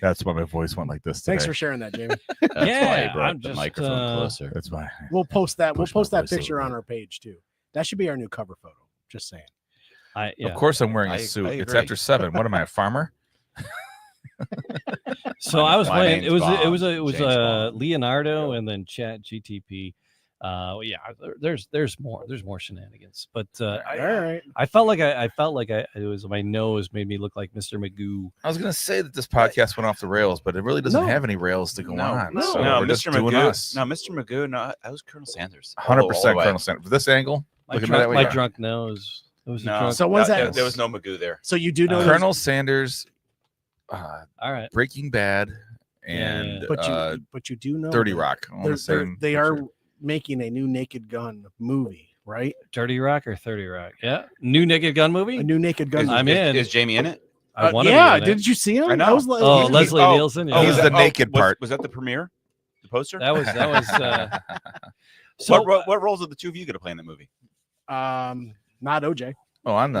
That's why my voice went like this today. Thanks for sharing that, Jamie. That's why I brought the microphone closer. That's why. We'll post that. We'll post that picture on our page too. That should be our new cover photo. Just saying. Of course, I'm wearing a suit. It's after 7. What am I, a farmer? So I was playing. It was Leonardo and then Chat GTP. There's more shenanigans, but I felt like it was my nose made me look like Mr. Magoo. I was gonna say that this podcast went off the rails, but it really doesn't have any rails to go on. No, so Mr. Magoo. No, Mr. Magoo. No, I was Colonel Sanders. 100% Colonel Sanders. For this angle, my drunk nose. It was no. So what's that? There was no Magoo there. So you do know Colonel Sanders. All right. Breaking Bad and but you do know 30 Rock. They are making a new Naked Gun movie, right? Dirty Rock or 30 Rock? Yeah, new Naked Gun movie. A new Naked Gun. I'm in. Is Jamie in it? Didn't you see him? I know. Leslie Nielsen. Yeah. He's the naked part. Was that the premiere? The poster? That was. So what roles are the two of you going to play in the movie? Not OJ. Oh, I'm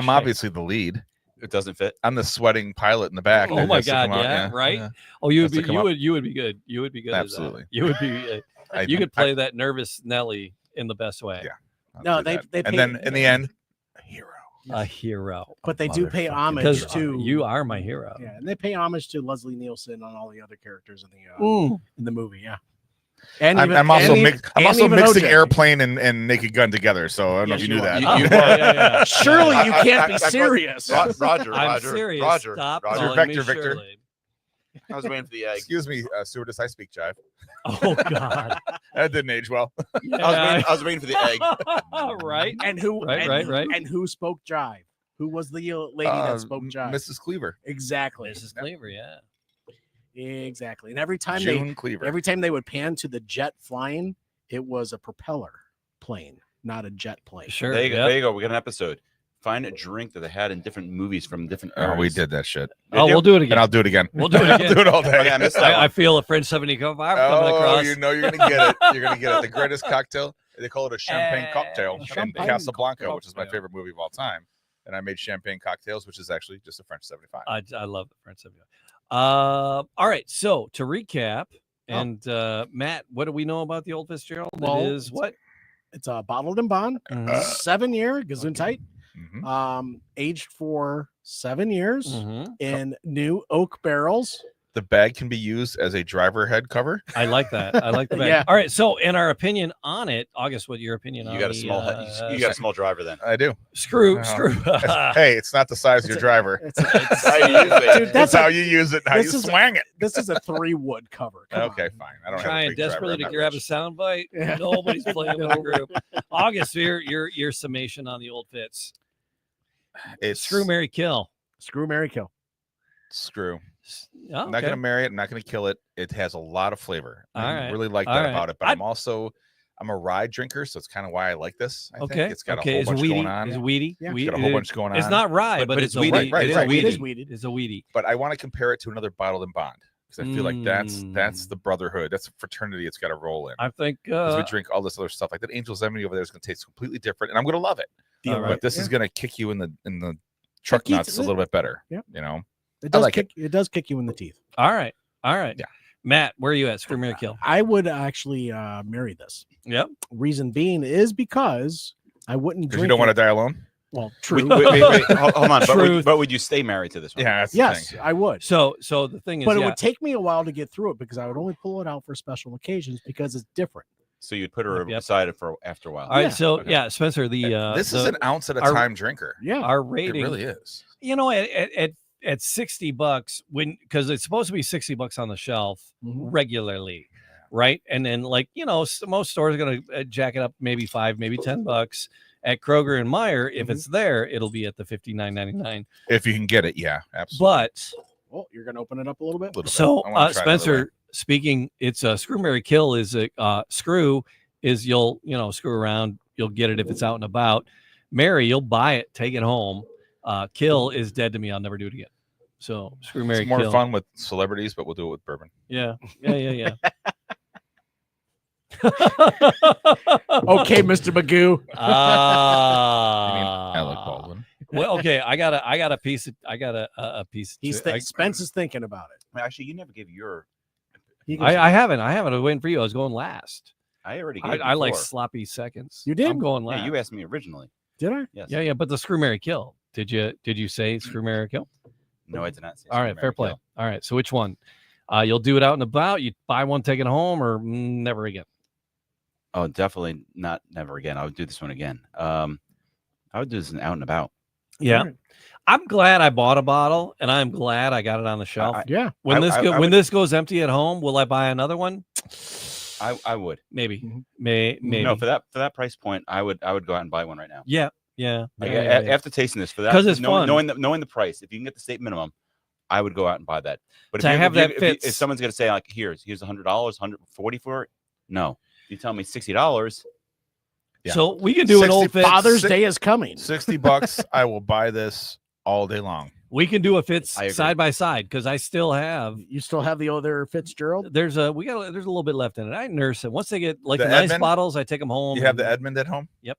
obviously the lead. It doesn't fit. I'm the sweating pilot in the back. Oh my god! Right. Yeah. Oh, you would be good. You would be good. Absolutely. You would be. You could play that nervous Nelly in the best way. Yeah. No, they and then in the end, a hero. But they do pay homage to you are my hero. Yeah, and they pay homage to Leslie Nielsen on all the other characters in the movie. Yeah. And I'm also mixing Airplane and Naked Gun together, so I don't know if you knew that. Surely you can't be serious. Roger. I'm serious. Roger. Stop Roger. calling Victor. me Shirley. I was waiting for the egg. Excuse me, stewardess. I speak jive. Oh God, that didn't age well. I was waiting for the egg. Right. And who? Right. And who spoke jive? Who was the lady that spoke jive? Mrs. Cleaver. Exactly. Mrs. Cleaver. Yeah. Exactly. And every time Cleaver. they would pan to the jet flying, it was a propeller plane, not a jet plane. Sure. There you go. We got an episode. Find a drink that they had in different movies from different eras. Oh, we did that shit. We'll do it again. And I'll do it again. We'll do it again. I'll do it all day. I feel a French 75 coming across. You know you're gonna get it. You're gonna get it. The greatest cocktail. They call it a champagne cocktail. Champagne Casablanca, which is my favorite movie of all time. And I made champagne cocktails, which is actually just a French 75. I love the French 75. All right. So to recap, and Matt, what do we know about the Old Fitzgerald? Well, it is what? It's a bottled in bond, 7-year Gesundheit, aged for 7 years in new oak barrels. The bag can be used as a driver head cover. I like that. I like the bag. Yeah. All right. So, in our opinion on it, August, what your opinion on You got a small you got a small driver then. I do. Screw. Hey, it's not the size of your driver. It's How you use it. Dude, That's how you use it and how you swang it. This is a 3-wood cover. Come Okay, on. fine. I don't trying have a big desperately to driver. grab a soundbite. Yeah. Nobody's playing with the group. August, your summation on the Old Fitz. It's Screw, marry, kill. Screw, marry, kill. Screw. Oh, I'm not gonna marry it. I'm not gonna kill it. It has a lot of flavor. All I right. really like All that right. about it. But I'm a rye drinker, so it's kind of why I like this. I think it's got a whole It's bunch weedy. going on. It's weedy. Yeah. It's got a whole bunch going on. It's not rye, but it's weedy. It is Right. weedy. It is weedy. It's a weedy. But I want to compare it to another bottled and bond. because I feel like that's the brotherhood, that's a fraternity it's got to roll in. I think because we drink all this other stuff like that. Angel's Envy over there is going to taste completely different, and I'm going to love it. But this is going to kick you in the truck nuts a little bit better. Yeah. You know, it does it does kick you in the teeth. All right. Yeah. Matt, where are you at? Screw, marry, kill. I would actually marry this. Yep. Reason being is because I wouldn't drink. You don't want to die alone. Well, true. Wait, hold on. But would you stay married to this one? Yeah, that's yes, the thing. I would. So the thing is, but it would take me a while to get through it because I would only pull it out for special occasions because it's different. So you'd put her aside for after a while. All right. So Spencer, this is an ounce at a time drinker. Yeah, our rating it really is. You know, at $60 because it's supposed to be $60 on the shelf regularly, right? And then most stores are going to jack it up maybe $5, maybe $10. At Kroger and Meijer, if it's there, it'll be at the $59.99. If you can get it, yeah, absolutely. But you're going to open it up a little bit. So Spencer, speaking, it's a screw, marry, kill. Is a screw is you'll screw around, you'll get it if it's out and about. Marry, you'll buy it, take it home. Kill is dead to me. I'll never do it again. So screw, marry, kill. It's more fun with celebrities, but we'll do it with bourbon. Yeah. Okay, Mr. Magoo. You mean Alec Baldwin? Well, okay. I got a piece. A piece. Spence is thinking about it. Actually, you never gave your. I haven't. I was waiting for you. I was going last. I already. Gave I like sloppy seconds. You did. I'm going last. Yeah, you asked me originally. Did I? Yes. Yeah. But the screw, marry, kill. Did you say screw, marry, kill? No, I did not say. All right, fair play. Kill. All right. So which one? You'll do it out and about. You buy one, take it home, or never again. Oh, definitely not. Never again. I would do this one again. I would do this out and about. Yeah. Right. I'm glad I bought a bottle, and I'm glad I got it on the shelf. When this goes empty at home, will I buy another one? I would. Maybe. Maybe. No, for that price point, I would go out and buy one right now. Yeah. After tasting this, for that, because it's fun. Knowing the price, if you can get the state minimum, I would go out and buy that. But if someone's gonna say like, here's $100, $140 for it, no. You tell me $60. Yeah. So we can do an Old Fitz. Father's Day is coming. $60. I will buy this all day long. We can do a Fitz side by side because I still have. You still have the other Fitzgerald? There's a little bit left in it. I nurse it. Once they get like the nice Edmund, bottles, I take them home. You have the Edmund at home? Yep.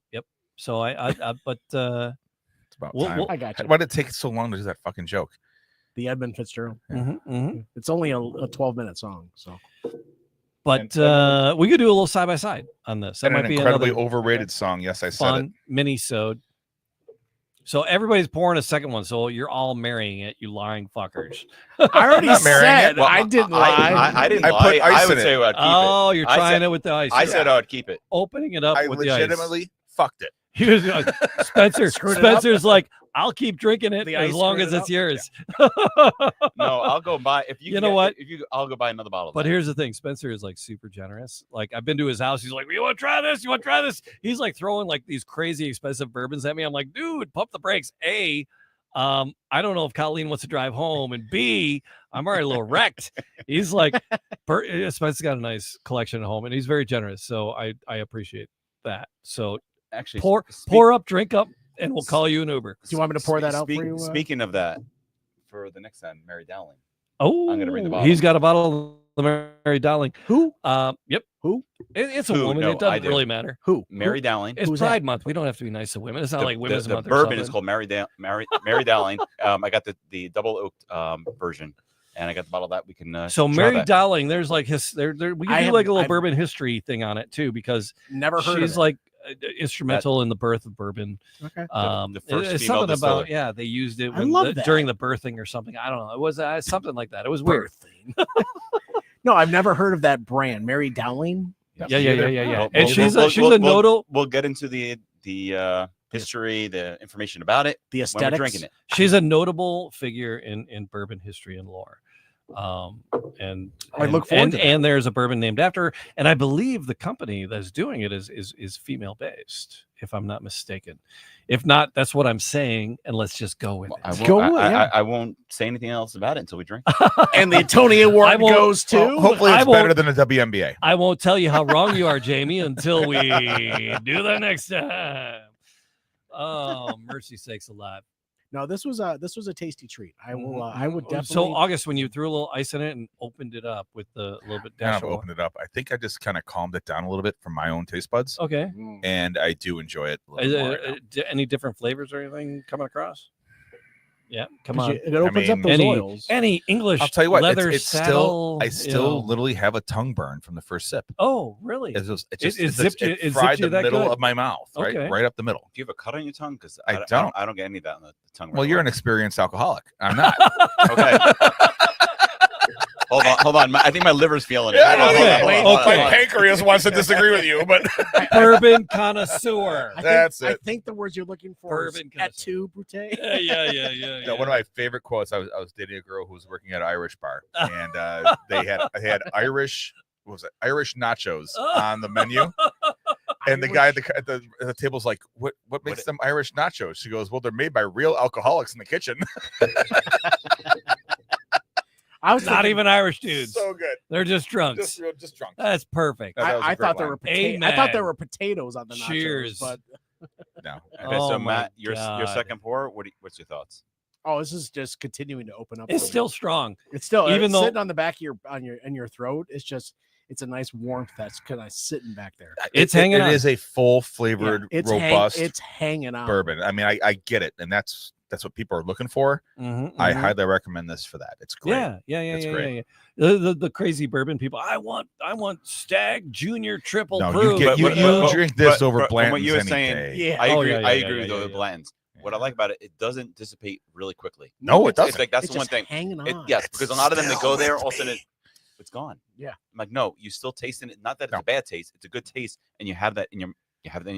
So but it's about time. I got you. Why did it take so long to do that fucking joke? The Edmund Fitzgerald. Yeah. It's only a 12-minute song, so. But we could do a little side by side on this. That might be incredibly overrated song. Yes, I said it. Mini-sode. So everybody's pouring a second one. So you're all marrying it, you lying fuckers. I already said well, I didn't lie. I didn't lie. I would say I'd keep it. Oh, you're trying it with the ice. I said I would keep it. Opening it up with the ice. I legitimately fucked it. He was Spencer's like, I'll keep drinking it as long as it's yours. Yeah. No, I'll go buy I'll go buy another bottle. But here's the thing, Spencer is like super generous. Like I've been to his house. He's like, you want to try this? You want to try this? He's like throwing like these crazy expensive bourbons at me. I'm like, dude, pump the brakes. A, I don't know if Colleen wants to drive home, and B, I'm already a little wrecked. He's like, Spencer's got a nice collection at home, and he's very generous. So I appreciate that. So actually, pour up, drink up, and we'll call you an Uber. Do you want me to pour that out for you? Speaking of that, for the next time, Mary Dowling. Oh, I'm gonna bring the bottle. He's got a bottle of the Mary Dowling. Who? Yep. Who? It's a woman. It doesn't really matter. Who? Mary Dowling. It's Pride Month. We don't have to be nice to women. It's not like Women's Month. The bourbon is called Mary Dowling. I got the double oaked version, and I got the bottle that we can. So Mary Dowling, there's like we can do like a little bourbon history thing on it too, because never heard she's like instrumental in the birth of bourbon. Okay. The first it's female something distiller. about they used it during the birthing or something. I don't know. It was something like that. It was weird. No, I've never heard of that brand, Mary Dowling. Yeah. And she's a nodal. We'll get into the history, the information about it, the aesthetics. When we're drinking it. She's a notable figure in bourbon history and lore. And I look forward to that. And there's a bourbon named after her, and I believe the company that's doing it is female based, if I'm not mistaken. If not, that's what I'm saying, and let's just go with it. I won't say anything else about it until we drink. And the Tony Award goes to. Hopefully, it's better than a WNBA. I won't tell you how wrong you are, Jamie, until we do that next time. Oh, mercy sakes alive. No, this was a tasty treat. I would definitely. So August, when you threw a little ice in it and opened it up with the little bit dash, opened it up. I think I just kind of calmed it down a little bit from my own taste buds. Okay. And I do enjoy it. A little more any different flavors or anything coming across? Yeah, come on. It opens up those oils. Any English. I'll tell you what. Leather it's saddle, still. I still literally have a tongue burn from the first sip. Oh, really? It fried the middle good? of my mouth, right up the middle. Do you have a cut on your tongue? Because I don't. I don't get any of that on the tongue. Well, you're an experienced alcoholic. I'm not. Okay. Hold on. I think my liver's feeling it. My pancreas wants to disagree with you, but bourbon connoisseur. That's it. I think the words you're looking for is et tu, Brute. Yeah. One of my favorite quotes. I was dating a girl who was working at an Irish bar, and they had Irish nachos on the menu. And the guy at the table's like, what makes them Irish nachos? She goes, well, they're made by real alcoholics in the kitchen. I was not even Irish dudes. So good. They're just drunks. Just drunk. That's perfect. I thought there were potatoes on the nachos. Cheers. But no. Okay, so Matt, your second pour. What's your thoughts? Oh, this is just continuing to open up. It's still strong. It's still even though sitting on the back of your throat. It's a nice warmth that's kind of sitting back there. It's hanging on. It is a full flavored, robust. It's hanging on. Bourbon. I mean, I get it, and that's what people are looking for. I highly recommend this for that. It's great. Yeah. The crazy bourbon people. I want Stag Junior Triple Proof. You drink this over Blanton's what you were any saying, day. I agree with Blanton's. What I like about it, it doesn't dissipate really quickly. No, it doesn't. It's like that's the one thing. Hanging on. Yes, because a lot of them they go there, all of a sudden it's gone. Yeah. I'm like, no, you still tasting it. Not that it's a bad taste; it's a good taste, and you have that in your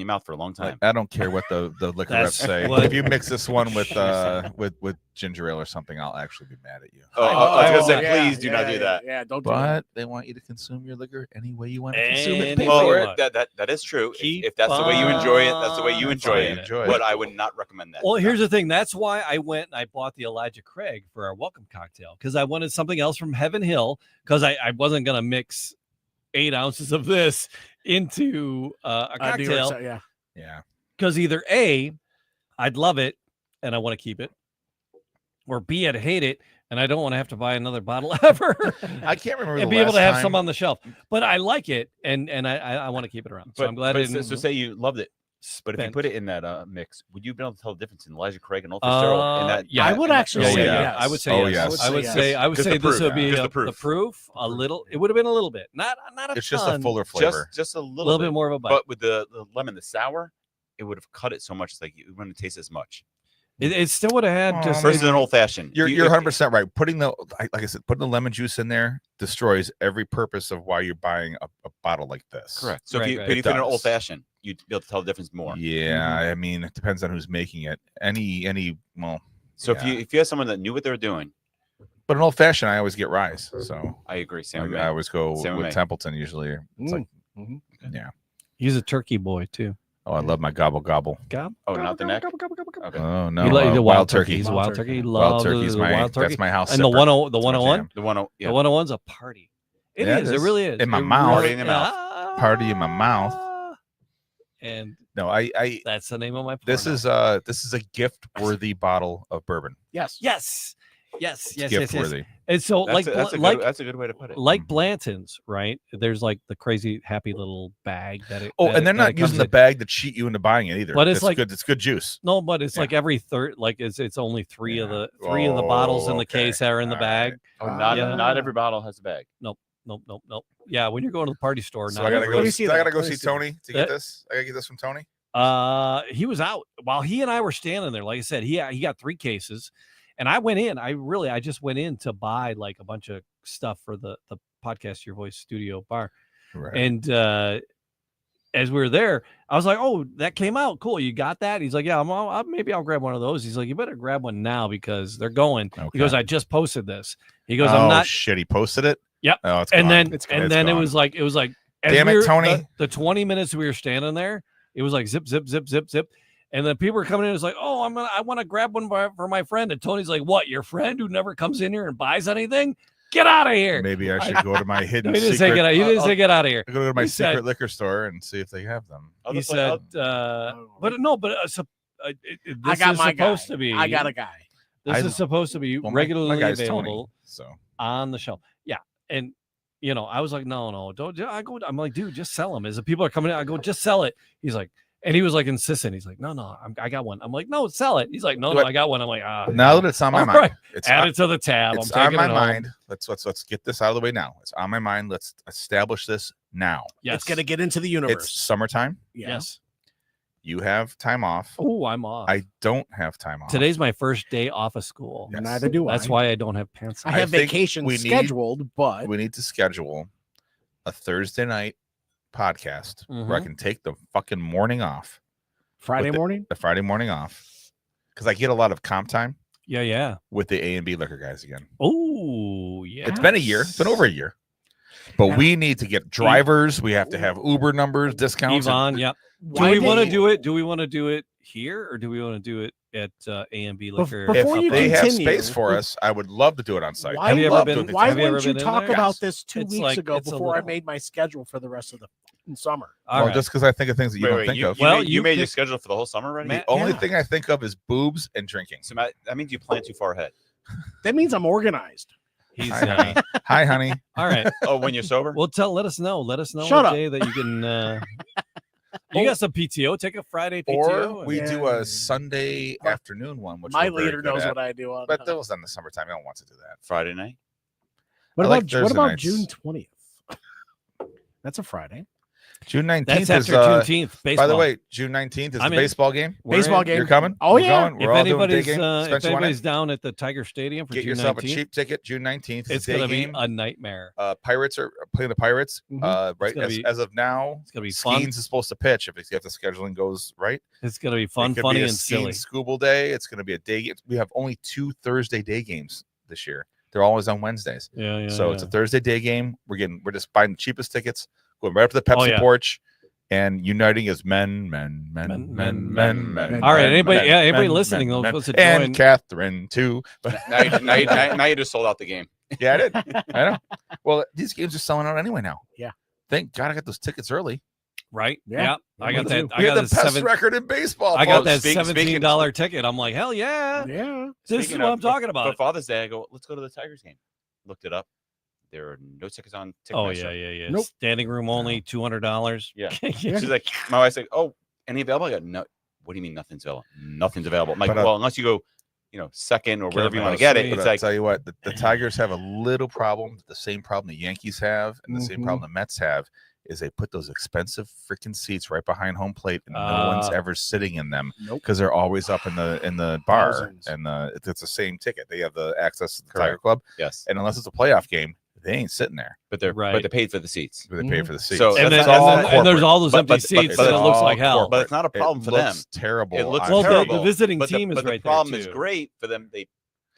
mouth for a long time. I don't care what the liquor reps say. If you mix this one with ginger ale or something, I'll actually be mad at you. I was gonna say, please do not do that. Yeah, don't. But they want you to consume your liquor any way you want to consume it. Well, that is true. If that's the way you enjoy it, that's the way you enjoy it. But I would not recommend that. Well, here's the thing. That's why I went and I bought the Elijah Craig for our welcome cocktail, because I wanted something else from Heaven Hill, because I wasn't gonna mix 8 ounces of this into a cocktail. Yeah. Because either A, I'd love it and I want to keep it, or B, I'd hate it and I don't want to have to buy another bottle ever. I can't remember. And be able to have some on the shelf. But I like it and I want to keep it around. So I'm glad. So say you loved it, but if you put it in that mix, would you be able to tell the difference in Elijah Craig and Old Fitzgerald? In that, I would actually say yes. I would say yes. I would say this would be the proof. A little. It would have been a little bit. Not a ton. It's just a fuller flavor. Just a little bit more of a bite. But with the lemon, the sour, it would have cut it so much. It's like you wouldn't taste as much. It still would have had just versus an old fashioned. You're 100% right. Putting like I said, putting the lemon juice in there destroys every purpose of why you're buying a bottle like this. Correct. So if you put an old fashioned, you'd be able to tell the difference more. Yeah, I mean, it depends on who's making it. So if you have someone that knew what they were doing. But an old fashioned, I always get rye. So I agree. I always go with Templeton usually. It's yeah. He's a turkey boy too. Oh, I love my gobble gobble. Not the neck. Okay. Oh no, the wild turkey. He's a wild turkey. Wild turkey is that's my house. And the 101, the 101's a party. It is. It really is. In my mouth. Party in your mouth. Party in my mouth. And no, I that's the name of my. This is a gift worthy bottle of bourbon. Yes. Gift worthy. And so that's a good way to put it. Like Blanton's, right? There's like the crazy happy little bag that it. And they're not using the bag to cheat you into buying it either. But it's like good. It's good juice. No, but it's like every third. Like it's only three of the bottles in the case are in the bag. Not every bottle has a bag. Nope. Yeah, when you're going to the party store. So I gotta go see Tony to get this. I gotta get this from Tony. He was out while he and I were standing there. Like I said, he got 3 cases. And I went in. I just went in to buy like a bunch of stuff for the podcast Your Voice studio bar. Right. And as we were there, I was like, "Oh, that came out. Cool. You got that?" He's like, "Yeah, maybe I'll grab one of those." He's like, "You better grab one now because they're going." Okay. He goes, "I just posted this." He goes, "I'm not." Shit, he posted it. Yep. Oh, it's and gone. Then it was like, damn it, Tony. The 20 minutes we were standing there, it was like zip, zip, zip, zip, zip. And then people were coming in. It's like, oh, I want to grab one for my friend. And Tony's like, what? Your friend who never comes in here and buys anything? Get out of here. Maybe I should go to my hidden. He didn't say get out. He didn't say get out of here. I go to my secret liquor store and see if they have them. He said, this is supposed to be. I got a guy. This is supposed to be regularly available Tony, so on the show. Yeah, and I was like, no, don't. I'm like, dude, just sell them. As the people are coming in, I go, just sell it. He's like, and he was like insistent. He's like, no, I got one. I'm like, no, sell it. He's like, no, I got one. I'm like, now that it's on my mind, right. Add it to the tab. It's on my mind. Let's get this out of the way now. It's on my mind. Let's establish this now. Yes. It's gonna get into the universe. It's summertime. Yes. You have time off. Oh, I'm off. I don't have time off. Today's my first day off of school. Yes. Neither do I. That's why I don't have pants on. I have vacation scheduled, but we need to schedule a Thursday night podcast where I can take the fucking morning off. Friday morning? The Friday morning off. Because I get a lot of comp time. Yeah. With the A and B liquor guys again. Oh, yeah. It's been a year. It's been over a year. But we need to get drivers. We have to have Uber numbers, discounts. Yvonne, yeah. Do we want to do it? Do we want to do it here, or do we want to do it at A and B liquor? If they have space for us, I would love to do it on site. Why wouldn't you talk about this 2 weeks ago before I made my schedule for the rest of the summer? Well, just because I think of things that you don't think of. Well, you made your schedule for the whole summer already? The only thing I think of is boobs and drinking. So that means you plan too far ahead. That means I'm organized. Hi, honey. All right. Oh, when you're sober? Well, let us know. Let us know what day that you can. You got some PTO. Take a Friday PTO. Or we do a Sunday afternoon one. Which my leader knows what I do on. But that was in the summertime. I don't want to do that. Friday night. What about June 20th? That's a Friday. June 19th That's after Juneteenth. Baseball. By the way, June 19th is the baseball game. Baseball game. You're coming? Oh, yeah. We're all doing day game. If anybody's down at the Tiger Stadium for get June yourself 19th, a cheap ticket. June 19th. It's going to be a nightmare. Pirates are playing the Pirates. Right as of now, it's going to be fun. Skeens is supposed to pitch if the scheduling goes right. It's going to be fun, funny, and silly. Scuba day. It's going to be a day game. We have only 2 Thursday day games this year. They're always on Wednesdays. Yeah. So it's a Thursday day game. We're just buying the cheapest tickets, going right up to the Pepsi porch, and uniting as men. All right, anybody listening supposed to join. And Catherine too. Now you just sold out the game. Yeah, I did. I know. Well, these games are selling out anyway now. Yeah. Thank God I got those tickets early. Right. Yeah. I got that. We had the best record in baseball. I got that $17 ticket. I'm like, hell yeah. Yeah. This is what I'm talking about. For Father's Day, I go, let's go to the Tigers game. Looked it up. There are no tickets on Ticketmaster. Oh, yeah. Nope. Standing room only, $200. Yeah. She's like, my wife's like, oh, any available? I got, no. What do you mean nothing's available? Nothing's available. I'm like, well, unless you go, second or wherever you want to get it. It's like, I'll tell you what, the Tigers have a little problem, the same problem the Yankees have, and the same problem the Mets have, is they put those expensive freaking seats right behind home plate, and no one's ever sitting in them because they're always up in the bar, and it's the same ticket. They have the access to the Tiger Club. Yes, and unless it's a playoff game, they ain't sitting there. But they paid for the seats. But they paid for the seats. So and there's all those empty seats, and it looks like hell. But it's not a problem for them. Terrible. It looks terrible. The visiting team is right there. The problem is great for them. They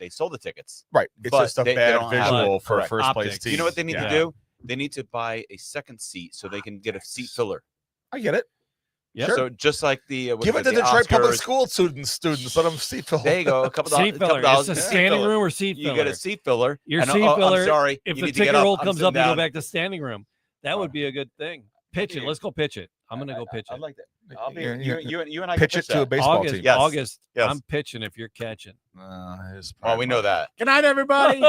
sold the tickets. Right. It's just a bad visual for first place team. You know what they need to do? They need to buy a second seat so they can get a seat filler. I get it. Yeah. Sure. So just like the give it to the Detroit public school students. Let them seat filler. There you go. A couple seat filler. It's a standing room or seat filler. You get a seat filler. Your seat filler. I'm sorry. If the ticket roll comes up, you go back to standing room. That would be a good thing. Pitch it. Let's go pitch it. I'm gonna go pitch it. I like that. I'll be you and I pitch it to a baseball team. Yes. August. Yes. I'm pitching if you're catching. Well, we know that. Good night, everybody.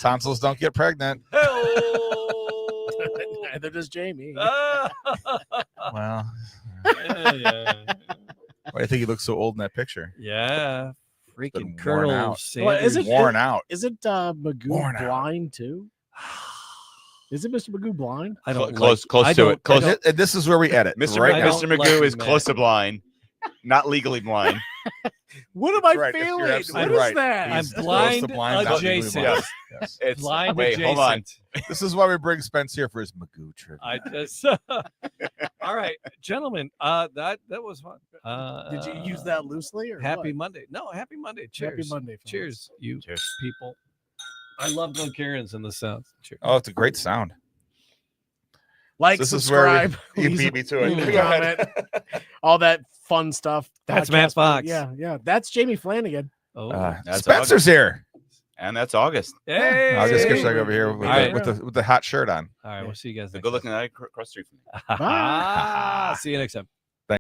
Tonsils don't get pregnant. Neither does Jamie. Well, why do you think he looks so old in that picture? Yeah, freaking Colonel Sanders. Is it worn out? Is it Magoo blind too? Is it Mr. Magoo blind? I don't close to it. Close. And this is where we edit. Mr. Magoo is close to blind, not legally blind. What am I feeling? What is that? I'm blind adjacent. Yes. It's blind adjacent. Hold on. This is why we bring Spence here for his Magoo trivia. I just all right, gentlemen. That was fun. Did you use that loosely or Happy Monday? No, happy Monday. Cheers. Happy Monday. Folks. Cheers, you people. I love Glencairns in the South. Cheers. Oh, it's a great sound. Like, subscribe. You beat me to it. Comment. All that fun stuff. That's Matt Fox. Yeah. That's Jamie Flanagan. Oh, Spencer's here. And that's August. Hey, August Kishlag over here with the hot shirt on. All right, we'll see you guys. The good looking guy across the street from me. See you next time.